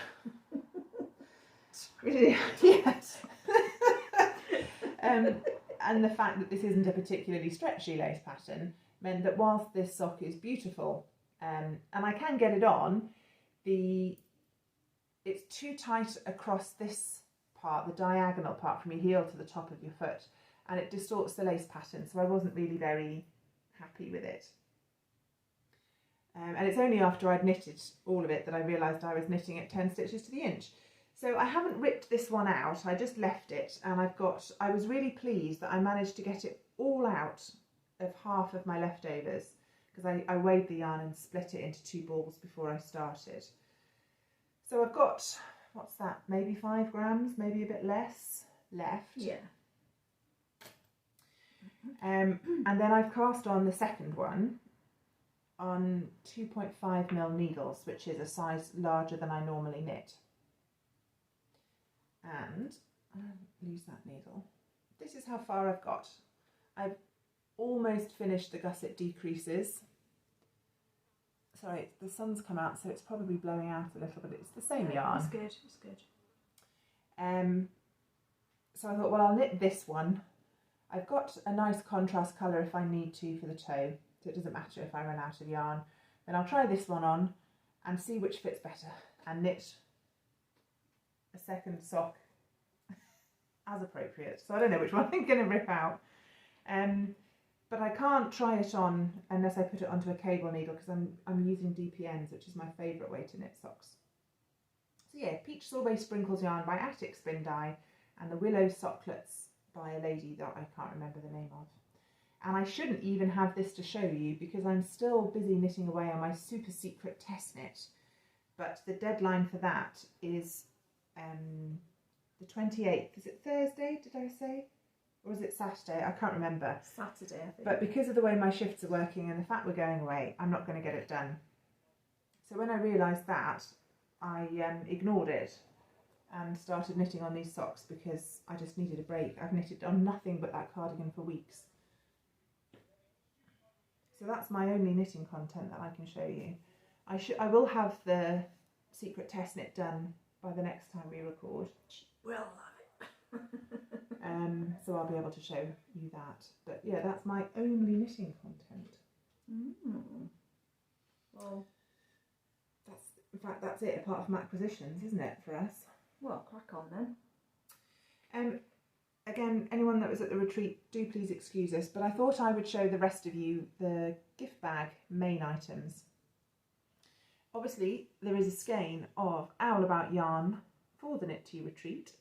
[SPEAKER 2] Really?
[SPEAKER 1] Yes. And the fact that this isn't a particularly stretchy lace pattern meant that whilst this sock is beautiful, and I can get it on, it's too tight across this part, the diagonal part from your heel to the top of your foot, and it distorts the lace pattern, so I wasn't really very happy with it. And it's only after I'd knitted all of it that I realised I was knitting at 10 stitches to the inch. So I haven't ripped this one out, I just left it, and I was really pleased that I managed to get it all out of half of my leftovers, because I weighed the yarn and split it into 2 balls before I started. So I've got, what's that, maybe 5 grams, maybe a bit less left.
[SPEAKER 2] Yeah.
[SPEAKER 1] And then I've cast on the second one on 2.5mm needles, which is a size larger than I normally knit. And lose that needle. This is how far I've got. I've almost finished the gusset decreases. Sorry, the sun's come out, so it's probably blowing out a little, but it's the same yarn.
[SPEAKER 2] It's good, it's good.
[SPEAKER 1] So I thought, well, I'll knit this one. I've got a nice contrast colour if I need to for the toe, so it doesn't matter if I run out of yarn. Then I'll try this one on and see which fits better, and knit a second sock as appropriate. So I don't know which one I'm going to rip out. But I can't try it on unless I put it onto a cable needle, because I'm using DPNs, which is my favourite way to knit socks. So yeah, Peach Sorbet Sprinkles yarn by Attic Spin Dye, and the Willow Socklets by a lady that I can't remember the name of. And I shouldn't even have this to show you because I'm still busy knitting away on my super secret test knit, but the deadline for that is the 28th. Is it Thursday, did I say? Or is it Saturday? I can't remember.
[SPEAKER 2] Saturday, I think.
[SPEAKER 1] But because of the way my shifts are working and the fact we're going away, I'm not going to get it done. So when I realised that, I ignored it and started knitting on these socks because I just needed a break. I've knitted on nothing but that cardigan for weeks. So that's my only knitting content that I can show you. I will have the secret test knit done by the next time we record.
[SPEAKER 2] We'll love it.
[SPEAKER 1] So I'll be able to show you that. But yeah, that's my only knitting content.
[SPEAKER 2] Well,
[SPEAKER 1] In fact, that's it, apart from acquisitions, isn't it, for us?
[SPEAKER 2] Well, crack on then.
[SPEAKER 1] Again, anyone that was at the retreat, do please excuse us, but I thought I would show the rest of you the gift bag main items. Obviously, there is a skein of Owl About yarn for the Knit To retreat.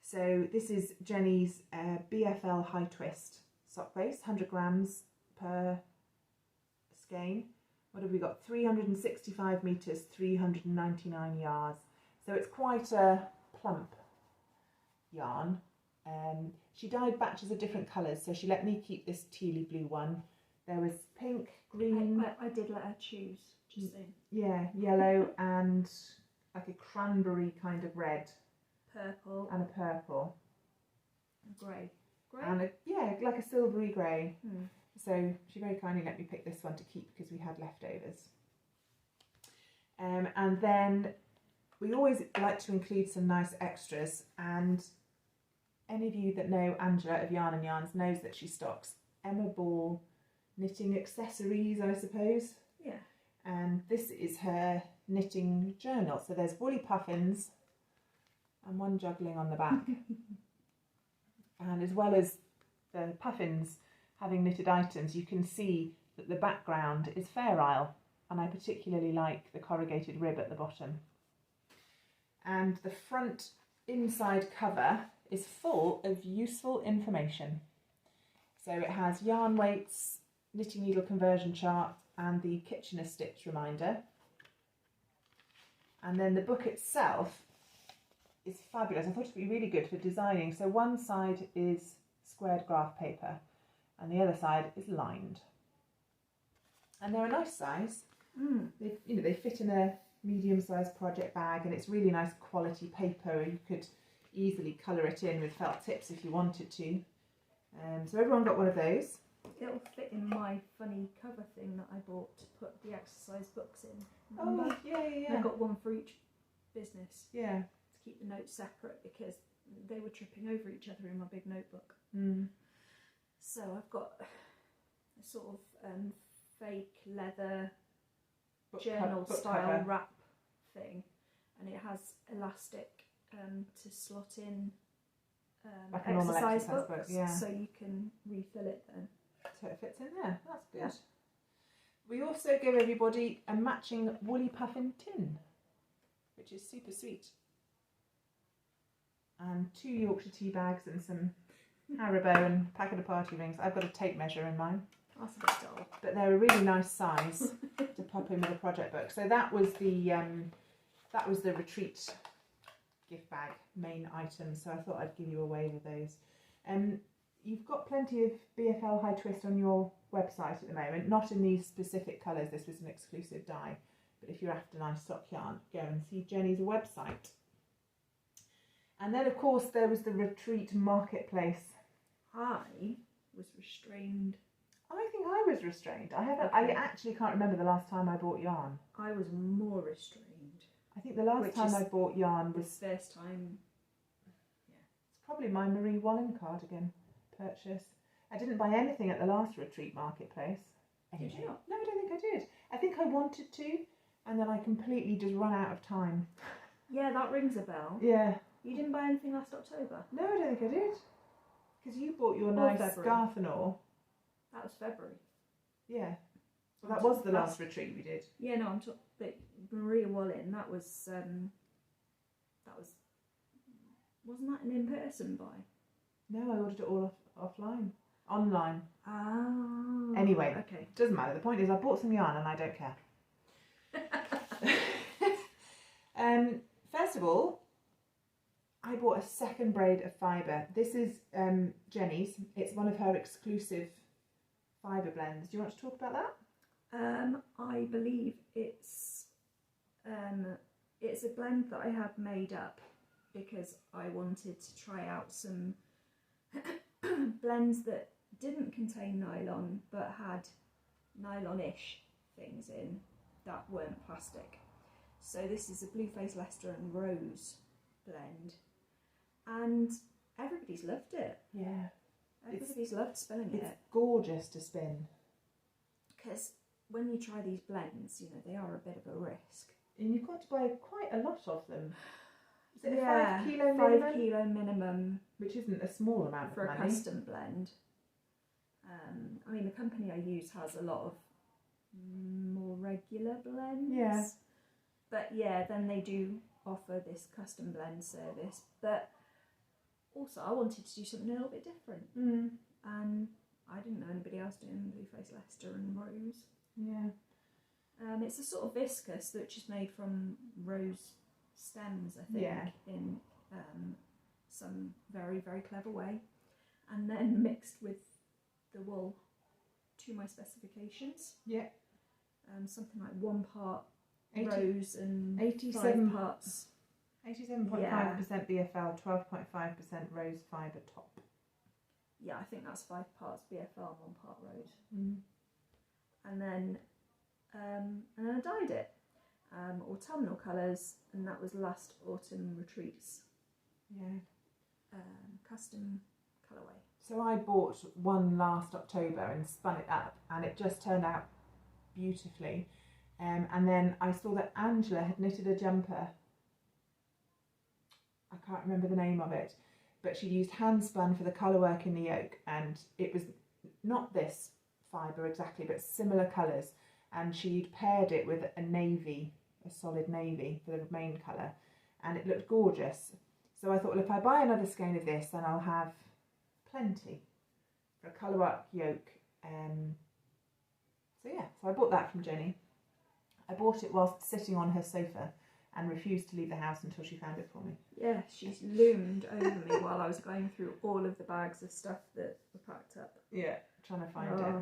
[SPEAKER 1] So this is Jennie's BFL High Twist sock base, 100 grams per skein. What have we got? 365 metres, 399 yards. So it's quite a plump yarn. She dyed batches of different colours, so she let me keep this tealy blue one. There was pink, green.
[SPEAKER 2] I did let her choose, just saying.
[SPEAKER 1] Yeah, yellow and like a cranberry kind of red.
[SPEAKER 2] Purple.
[SPEAKER 1] And a purple.
[SPEAKER 2] Grey. Grey?
[SPEAKER 1] And like a silvery grey.
[SPEAKER 2] Hmm.
[SPEAKER 1] So she very kindly let me pick this one to keep because we had leftovers. And then we always like to include some nice extras, and any of you that know Angela of Yarn and Yarns knows that she stocks Emma Ball knitting accessories, I suppose.
[SPEAKER 2] Yeah.
[SPEAKER 1] And this is her knitting journal. So there's woolly puffins and one juggling on the back. And as well as the puffins having knitted items, you can see that the background is Fair Isle, and I particularly like the corrugated rib at the bottom. And the front inside cover is full of useful information. So it has yarn weights, knitting needle conversion chart, and the Kitchener stitch reminder. And then the book itself is fabulous. I thought it would be really good for designing. So one side is squared graph paper and the other side is lined. And they're a nice size. They fit in a medium-sized project bag, and it's really nice quality paper. You could easily colour it in with felt tips if you wanted to. So everyone got one of those.
[SPEAKER 2] It'll fit in my funny cover thing that I bought to put the exercise books in. Remember?
[SPEAKER 1] Oh, yeah.
[SPEAKER 2] I got one for each business.
[SPEAKER 1] Yeah.
[SPEAKER 2] To keep the notes separate because they were tripping over each other in my big notebook. So I've got a sort of fake leather journal style wrap thing, and it has elastic to slot in
[SPEAKER 1] like a normal
[SPEAKER 2] exercise
[SPEAKER 1] exercise
[SPEAKER 2] books,
[SPEAKER 1] book, yeah.
[SPEAKER 2] so you can refill it then.
[SPEAKER 1] So it fits in there. That's good.
[SPEAKER 2] Yeah.
[SPEAKER 1] We also give everybody a matching woolly puffin tin, which is super sweet. And 2 Yorkshire tea bags and some Haribo and a packet of party rings. I've got a tape measure in mine.
[SPEAKER 2] That's a bit dull.
[SPEAKER 1] But they're a really nice size to pop in with a project book. So that was the retreat gift bag main item. So I thought I'd give you away with those. You've got plenty of BFL High Twist on your website at the moment. Not in these specific colours. This was an exclusive dye. But if you're after nice stock yarn, go and see Jennie's website. And then, of course, there was the retreat marketplace.
[SPEAKER 2] I was restrained.
[SPEAKER 1] I think I was restrained. I actually can't remember the last time I bought yarn.
[SPEAKER 2] I was more restrained.
[SPEAKER 1] I think the last time I bought yarn was...
[SPEAKER 2] the first time.
[SPEAKER 1] Yeah. It's probably my Marie Wallen cardigan purchase. I didn't buy anything at the last retreat marketplace.
[SPEAKER 2] Did you not?
[SPEAKER 1] No, I don't think I did. I think I wanted to, and then I completely just ran out of time.
[SPEAKER 2] Yeah, that rings a bell.
[SPEAKER 1] Yeah.
[SPEAKER 2] You didn't buy anything last October?
[SPEAKER 1] No, I don't think I did. Because you bought your nice scarf and all.
[SPEAKER 2] That was February.
[SPEAKER 1] Yeah. Well, that was the last retreat we did.
[SPEAKER 2] Yeah, no, I'm talking. But Maria Wallen, that was. Wasn't that an in-person buy?
[SPEAKER 1] No, I ordered it all offline. Online.
[SPEAKER 2] Oh.
[SPEAKER 1] Anyway,
[SPEAKER 2] okay.
[SPEAKER 1] Doesn't matter. The point is I bought some yarn and I don't care. First of all, I bought a second braid of fibre. This is Jennie's. It's one of her exclusive fibre blends. Do you want to talk about that?
[SPEAKER 2] I believe it's a blend that I had made up because I wanted to try out some blends that didn't contain nylon but had nylon-ish things in that weren't plastic. So this is a Blueface Leicester and Rose blend, and everybody's loved it.
[SPEAKER 1] Yeah.
[SPEAKER 2] Everybody's loved spinning it.
[SPEAKER 1] It's gorgeous to spin.
[SPEAKER 2] Because when you try these blends, you know, they are a bit of a risk.
[SPEAKER 1] And you've got to buy quite a lot of them. Is it
[SPEAKER 2] Yeah,
[SPEAKER 1] a 5 kilo minimum?
[SPEAKER 2] 5 kilo minimum.
[SPEAKER 1] Which isn't a small amount
[SPEAKER 2] For
[SPEAKER 1] of
[SPEAKER 2] a
[SPEAKER 1] money.
[SPEAKER 2] custom blend. I mean, the company I use has a lot of more regular blends.
[SPEAKER 1] Yeah.
[SPEAKER 2] But yeah, then they do offer this custom blend service. But also, I wanted to do something a little bit different. And I didn't know anybody else doing Blue Face Leicester and rose.
[SPEAKER 1] Yeah.
[SPEAKER 2] It's a sort of viscose which is made from rose stems, I think, in some very, very clever way, and then mixed with the wool to my specifications.
[SPEAKER 1] Yeah.
[SPEAKER 2] Something like 1 part rose and
[SPEAKER 1] 87
[SPEAKER 2] 5 parts.
[SPEAKER 1] 87.5% BFL, 12.5% rose fibre top.
[SPEAKER 2] Yeah, I think that's 5 parts BFL and 1 part rose.
[SPEAKER 1] Mm.
[SPEAKER 2] And then I dyed it. Autumnal colours, and that was last autumn retreats.
[SPEAKER 1] Yeah.
[SPEAKER 2] Custom colourway.
[SPEAKER 1] So I bought one last October and spun it up, and it just turned out beautifully. And then I saw that Angela had knitted a jumper. I can't remember the name of it, but she used hand spun for the colour work in the yoke, and it was not this fibre exactly, but similar colours, and she'd paired it with a navy, a solid navy for the main colour, and it looked gorgeous. So I thought, well, if I buy another skein of this, then I'll have plenty for a colour work yoke. So I bought that from Jennie. I bought it whilst sitting on her sofa and refused to leave the house until she found it for me.
[SPEAKER 2] Yeah, she's loomed over me while I was going through all of the bags of stuff that were packed up.
[SPEAKER 1] Yeah, trying to find it.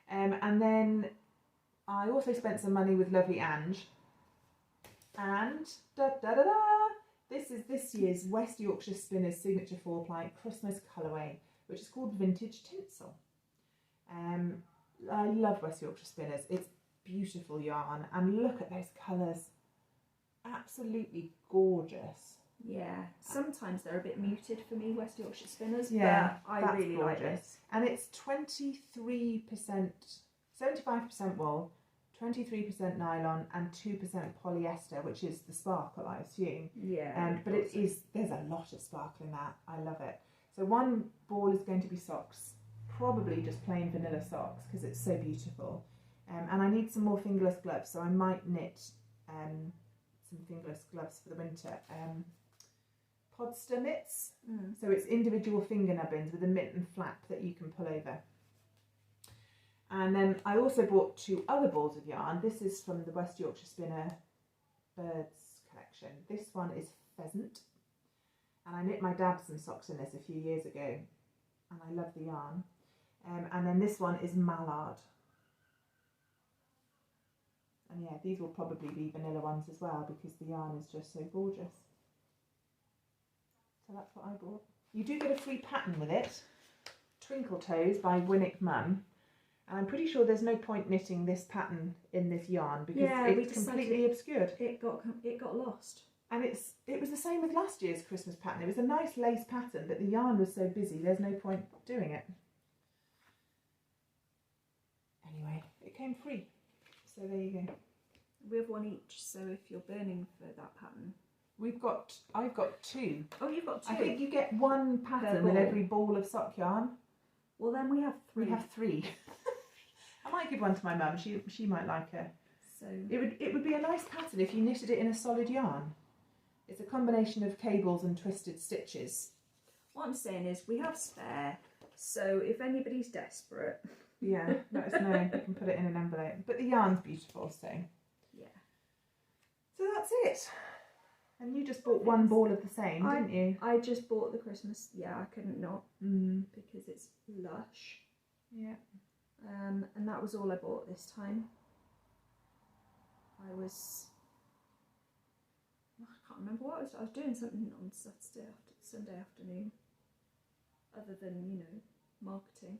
[SPEAKER 1] And then I also spent some money with lovely Ange. And this is this year's West Yorkshire Spinners Signature 4-ply Christmas colourway, which is called Vintage Tinsel. I love West Yorkshire Spinners. It's beautiful yarn, and look at those colours. Absolutely gorgeous.
[SPEAKER 2] Yeah, sometimes they're a bit muted for me, West Yorkshire Spinners,
[SPEAKER 1] yeah,
[SPEAKER 2] but I really like this.
[SPEAKER 1] And it's 23%, 75% wool, 23% nylon, and 2% polyester, which is the sparkle, I assume.
[SPEAKER 2] Yeah.
[SPEAKER 1] But there's a lot of sparkle in that. I love it. So one ball is going to be socks, probably just plain vanilla socks, because it's so beautiful. And I need some more fingerless gloves, so I might knit some fingerless gloves for the winter. Podster mitts, so it's individual finger nubbins with a mitt and flap that you can pull over. And then I also bought 2 other balls of yarn. This is from the West Yorkshire Spinner Birds collection. This one is pheasant, and I knit my dad some socks in this a few years ago, and I love the yarn. And then this one is mallard. And yeah, these will probably be vanilla ones as well, because the yarn is just so gorgeous. So that's what I bought. You do get a free pattern with it. Twinkle Toes by Winnick Mum. And I'm pretty sure there's no point knitting this pattern in this yarn, because it's completely obscured.
[SPEAKER 2] It got lost.
[SPEAKER 1] And it was the same with last year's Christmas pattern. It was a nice lace pattern, but the yarn was so busy, there's no point doing it. Anyway, it came free. So there you go.
[SPEAKER 2] We have one each, so if you're burning for that pattern.
[SPEAKER 1] I've got 2.
[SPEAKER 2] Oh, you've got 2?
[SPEAKER 1] I think you get one pattern with every ball of sock yarn.
[SPEAKER 2] Well, then we have 3.
[SPEAKER 1] We have 3. I might give one to my mum. She might like her.
[SPEAKER 2] So
[SPEAKER 1] it would be a nice pattern if you knitted it in a solid yarn. It's a combination of cables and twisted stitches.
[SPEAKER 2] What I'm saying is we have spare, so if anybody's desperate,
[SPEAKER 1] yeah, let us know. We can put it in an envelope. But the yarn's beautiful, so
[SPEAKER 2] yeah.
[SPEAKER 1] So that's it. And you just bought one ball of the same, didn't you?
[SPEAKER 2] I just bought the Christmas. Yeah, I couldn't not because it's lush.
[SPEAKER 1] Yeah.
[SPEAKER 2] And that was all I bought this time. I can't remember what I was doing something on Sunday afternoon, other than marketing.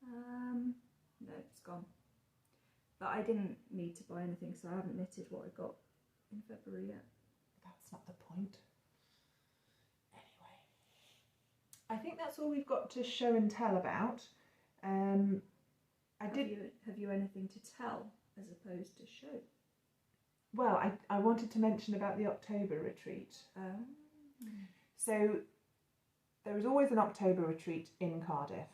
[SPEAKER 2] No, it's gone. But I didn't need to buy anything, so I haven't knitted what I got in February yet.
[SPEAKER 1] That's not the point. Anyway, I think that's all we've got to show and tell about.
[SPEAKER 2] Have you anything to tell as opposed to show?
[SPEAKER 1] Well, I wanted to mention about the October retreat. So there is always an October retreat in Cardiff.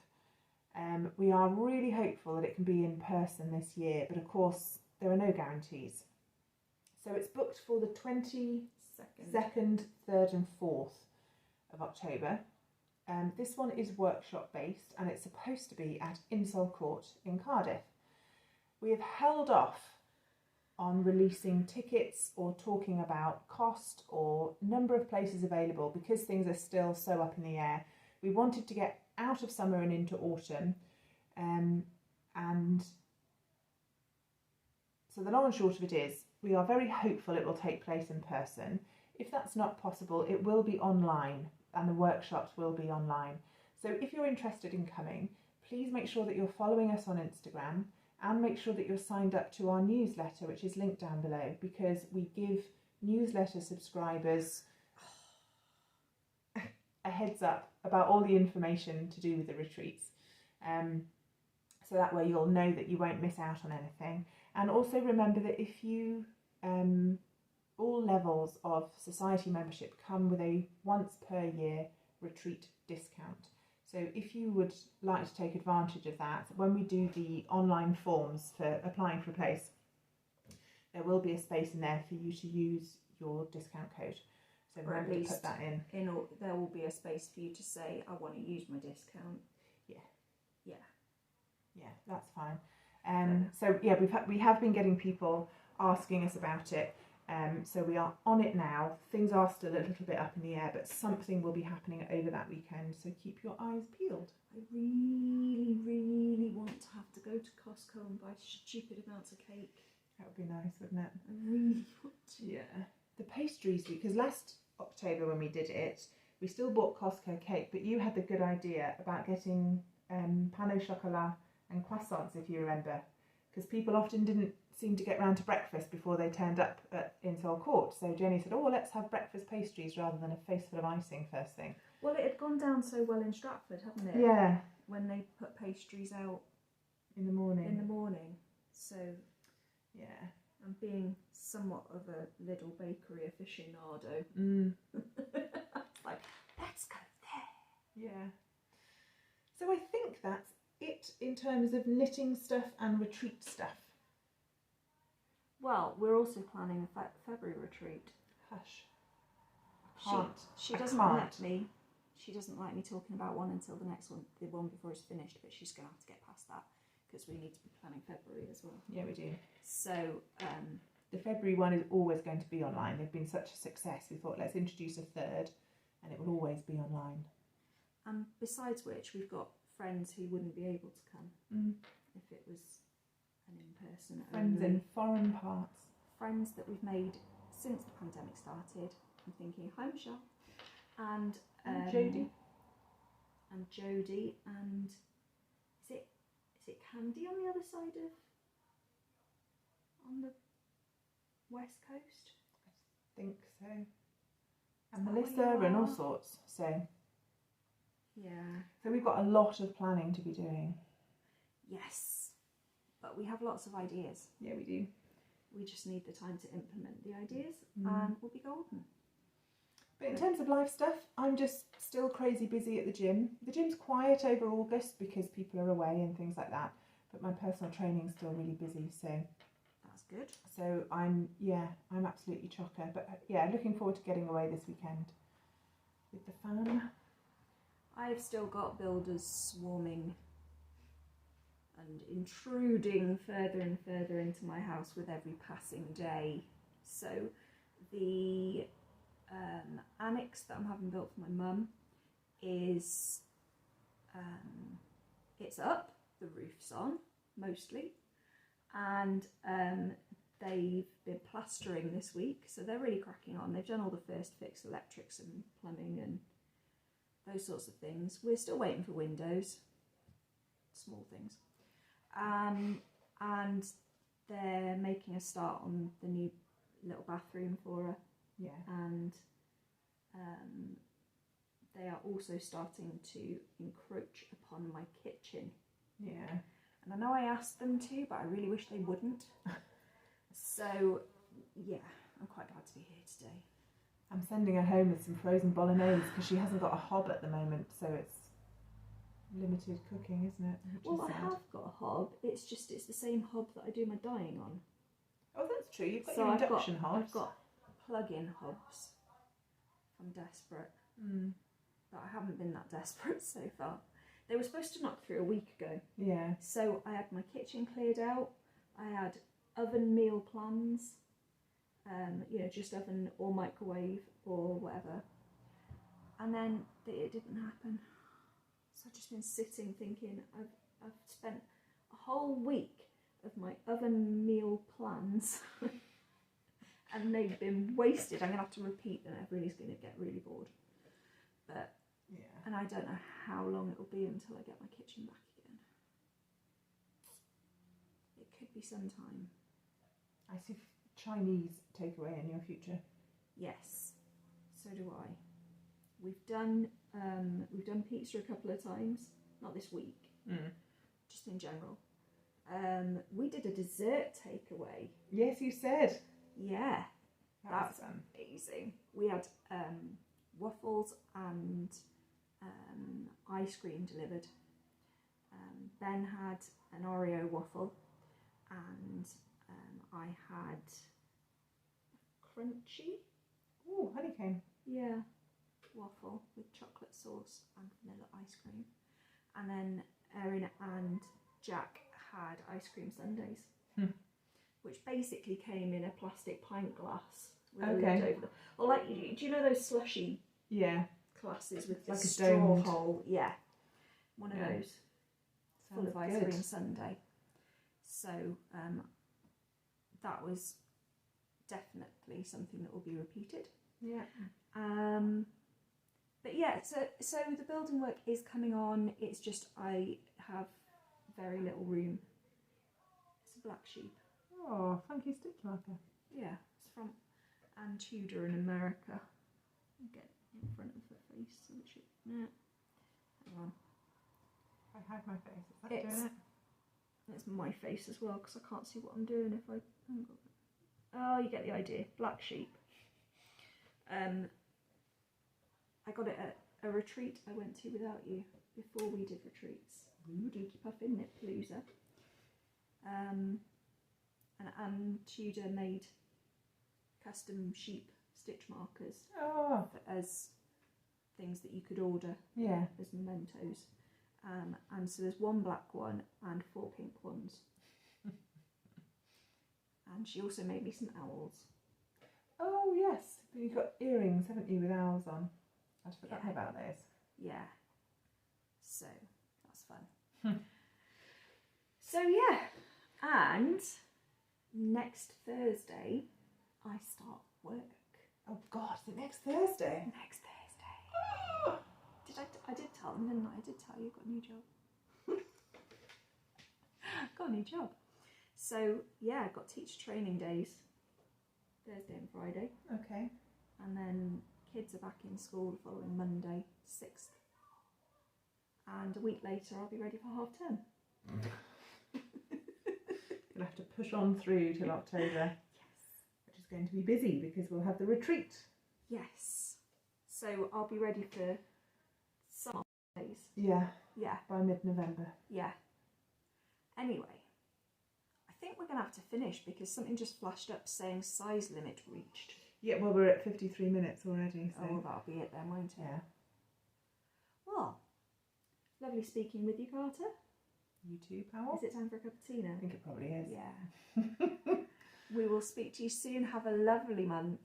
[SPEAKER 1] We are really hopeful that it can be in person this year, but of course there are no guarantees. So it's booked for the 22nd, 3rd and 4th of October. This one is workshop based and it's supposed to be at Insole Court in Cardiff. We have held off on releasing tickets or talking about cost or number of places available because things are still so up in the air. We wanted to get out of summer and into autumn, and so the long and short of it is we are very hopeful it will take place in person. If that's not possible, it will be online and the workshops will be online. So if you're interested in coming, please make sure that you're following us on Instagram and make sure that you're signed up to our newsletter, which is linked down below, because we give newsletter subscribers a heads up about all the information to do with the retreats. So that way you'll know that you won't miss out on anything. And also remember that if you, all levels of society membership come with a once per year retreat discount. So if you would like to take advantage of that, when we do the online forms for applying for a place, there will be a space in there for you to use your discount code. So remember to put that in.
[SPEAKER 2] There will be a space for you to say, I want to use my discount.
[SPEAKER 1] Yeah, that's fine. So yeah, we have been getting people asking us about it. So we are on it now. Things are still a little bit up in the air, but something will be happening over that weekend. So keep your eyes peeled.
[SPEAKER 2] I really, really want to have to go to Costco and buy stupid amounts of cake.
[SPEAKER 1] That would be nice, wouldn't it?
[SPEAKER 2] I really want to.
[SPEAKER 1] Yeah. The pastries, because last October when we did it, we still bought Costco cake, but you had the good idea about getting pain au chocolat and croissants, if you remember, because people often didn't seem to get round to breakfast before they turned up at Insole Court. So Jennie said, oh, let's have breakfast pastries rather than a face full of icing first thing.
[SPEAKER 2] Well, it had gone down so well in Stratford, hadn't it?
[SPEAKER 1] Yeah.
[SPEAKER 2] When they put pastries out
[SPEAKER 1] in the morning.
[SPEAKER 2] So,
[SPEAKER 1] yeah.
[SPEAKER 2] And being somewhat of a little bakery aficionado, it's like, let's go there.
[SPEAKER 1] Yeah. So I think that's it in terms of knitting stuff and retreat stuff.
[SPEAKER 2] Well, we're also planning a February retreat.
[SPEAKER 1] Hush.
[SPEAKER 2] She doesn't let me. She doesn't like me talking about one until the next one, the one before it's finished. But she's going to have to get past that because we need to be planning February as well.
[SPEAKER 1] Yeah, we do.
[SPEAKER 2] So
[SPEAKER 1] the February one is always going to be online. They've been such a success. We thought let's introduce a third, and it will always be online.
[SPEAKER 2] And besides which, we've got friends who wouldn't be able to come if it was an in-person.
[SPEAKER 1] Friends in foreign parts.
[SPEAKER 2] Friends that we've made since the pandemic started. I'm thinking, hi Michelle. And
[SPEAKER 1] Jodie.
[SPEAKER 2] And Jodie. And is it Candy on the other side of, on the west coast?
[SPEAKER 1] I think so. And Melissa and all sorts. So
[SPEAKER 2] yeah.
[SPEAKER 1] So we've got a lot of planning to be doing.
[SPEAKER 2] Yes. But we have lots of ideas.
[SPEAKER 1] Yeah, we do.
[SPEAKER 2] We just need the time to implement the ideas and we'll be golden.
[SPEAKER 1] But in terms of life stuff, I'm just still crazy busy at the gym. The gym's quiet over August because people are away and things like that. But my personal training's still really busy, so
[SPEAKER 2] that's good.
[SPEAKER 1] So I'm absolutely chocker. But yeah, looking forward to getting away this weekend with the fam.
[SPEAKER 2] I've still got builders swarming and intruding further and further into my house with every passing day. So the annex that I'm having built for my mum is it's up, the roof's on mostly, and they've been plastering this week, so they're really cracking on. They've done all the first fix electrics and plumbing and those sorts of things. We're still waiting for windows, small things, and they're making a start on the new little bathroom for her.
[SPEAKER 1] Yeah.
[SPEAKER 2] And they are also starting to encroach upon my kitchen.
[SPEAKER 1] Yeah.
[SPEAKER 2] And I know I asked them to, but I really wish they wouldn't. So yeah, I'm quite glad to be here today.
[SPEAKER 1] I'm sending her home with some frozen bolognese because she hasn't got a hob at the moment, so it's limited cooking, isn't it?
[SPEAKER 2] Well, I have got a hob. It's the same hob that I do my dyeing on.
[SPEAKER 1] Oh, that's true. You've got your induction hobs.
[SPEAKER 2] I've got plug-in hobs. I'm desperate. but I haven't been that desperate so far. They were supposed to knock through a week ago.
[SPEAKER 1] Yeah.
[SPEAKER 2] So I had my kitchen cleared out. I had oven meal plans. You know, just oven or microwave or whatever. And then it didn't happen. So I've just been sitting thinking, I've spent a whole week of my oven meal plans and they've been wasted. I'm going to have to repeat them. Everybody's going to get really bored. But,
[SPEAKER 1] Yeah.
[SPEAKER 2] and I don't know how long it will be until I get my kitchen back again. It could be some time.
[SPEAKER 1] I see Chinese takeaway in your future.
[SPEAKER 2] Yes, so do I. We've done pizza a couple of times, not this week, just in general. We did a dessert takeaway.
[SPEAKER 1] Yes, you said.
[SPEAKER 2] Yeah,
[SPEAKER 1] That's
[SPEAKER 2] amazing. We had waffles and ice cream delivered. Ben had an Oreo waffle, and I had crunchy.
[SPEAKER 1] Oh, honeycomb.
[SPEAKER 2] Yeah, waffle with chocolate sauce and vanilla ice cream. And then Erin and Jack had ice cream sundaes, which basically came in a plastic pint glass with a lid over them. Or like, do you know those slushy glasses with
[SPEAKER 1] like
[SPEAKER 2] the
[SPEAKER 1] a
[SPEAKER 2] straw
[SPEAKER 1] domed
[SPEAKER 2] hole? Yeah, one of those.
[SPEAKER 1] Sounds
[SPEAKER 2] Full of ice
[SPEAKER 1] good.
[SPEAKER 2] cream sundae. So that was definitely something that will be repeated.
[SPEAKER 1] Yeah.
[SPEAKER 2] But yeah, so the building work is coming on. It's just I have very little room. It's a black sheep.
[SPEAKER 1] Oh, funky stitch marker.
[SPEAKER 2] Yeah, it's from Anne Tudor in America. I'll get in front of the face so that hang on.
[SPEAKER 1] If I hide my face, is that
[SPEAKER 2] It's-
[SPEAKER 1] doing it?
[SPEAKER 2] It's my face as well because I can't see what I'm doing if I. Oh, you get the idea. Black sheep. I got it at a retreat I went to without you before we did retreats. Puffin Knit Palooza. And Anne Tudor made custom sheep stitch markers as things that you could order as mementos. And so there's one black one and 4 pink ones. And she also made me some owls.
[SPEAKER 1] Oh yes, but you've got earrings, haven't you, with owls on? I'd forgotten about those.
[SPEAKER 2] Yeah. So that's fun. So yeah, and next Thursday I start work.
[SPEAKER 1] Oh God, is it next Thursday?
[SPEAKER 2] Next Thursday. I did tell them, didn't I? I did tell you, got a new job. Got a new job. So yeah, got teacher training days, Thursday and Friday.
[SPEAKER 1] Okay.
[SPEAKER 2] And then kids are back in school the following Monday, 6th. And a week later I'll be ready for half term.
[SPEAKER 1] You'll have to push on through till October.
[SPEAKER 2] Yes.
[SPEAKER 1] Which is going to be busy because we'll have the retreat.
[SPEAKER 2] Yes. So I'll be ready for some days.
[SPEAKER 1] Yeah.
[SPEAKER 2] Yeah.
[SPEAKER 1] By mid-November.
[SPEAKER 2] Yeah. Anyway, I think we're going to have to finish because something just flashed up saying size limit reached.
[SPEAKER 1] Yeah, well, we're at 53 minutes already. So.
[SPEAKER 2] Oh, that'll be it then, won't it?
[SPEAKER 1] Yeah.
[SPEAKER 2] Well, lovely speaking with you, Carter.
[SPEAKER 1] You too, Powell?
[SPEAKER 2] Is it time for a cup of tea now?
[SPEAKER 1] I think it probably is.
[SPEAKER 2] Yeah. We will speak to you soon. Have a lovely month.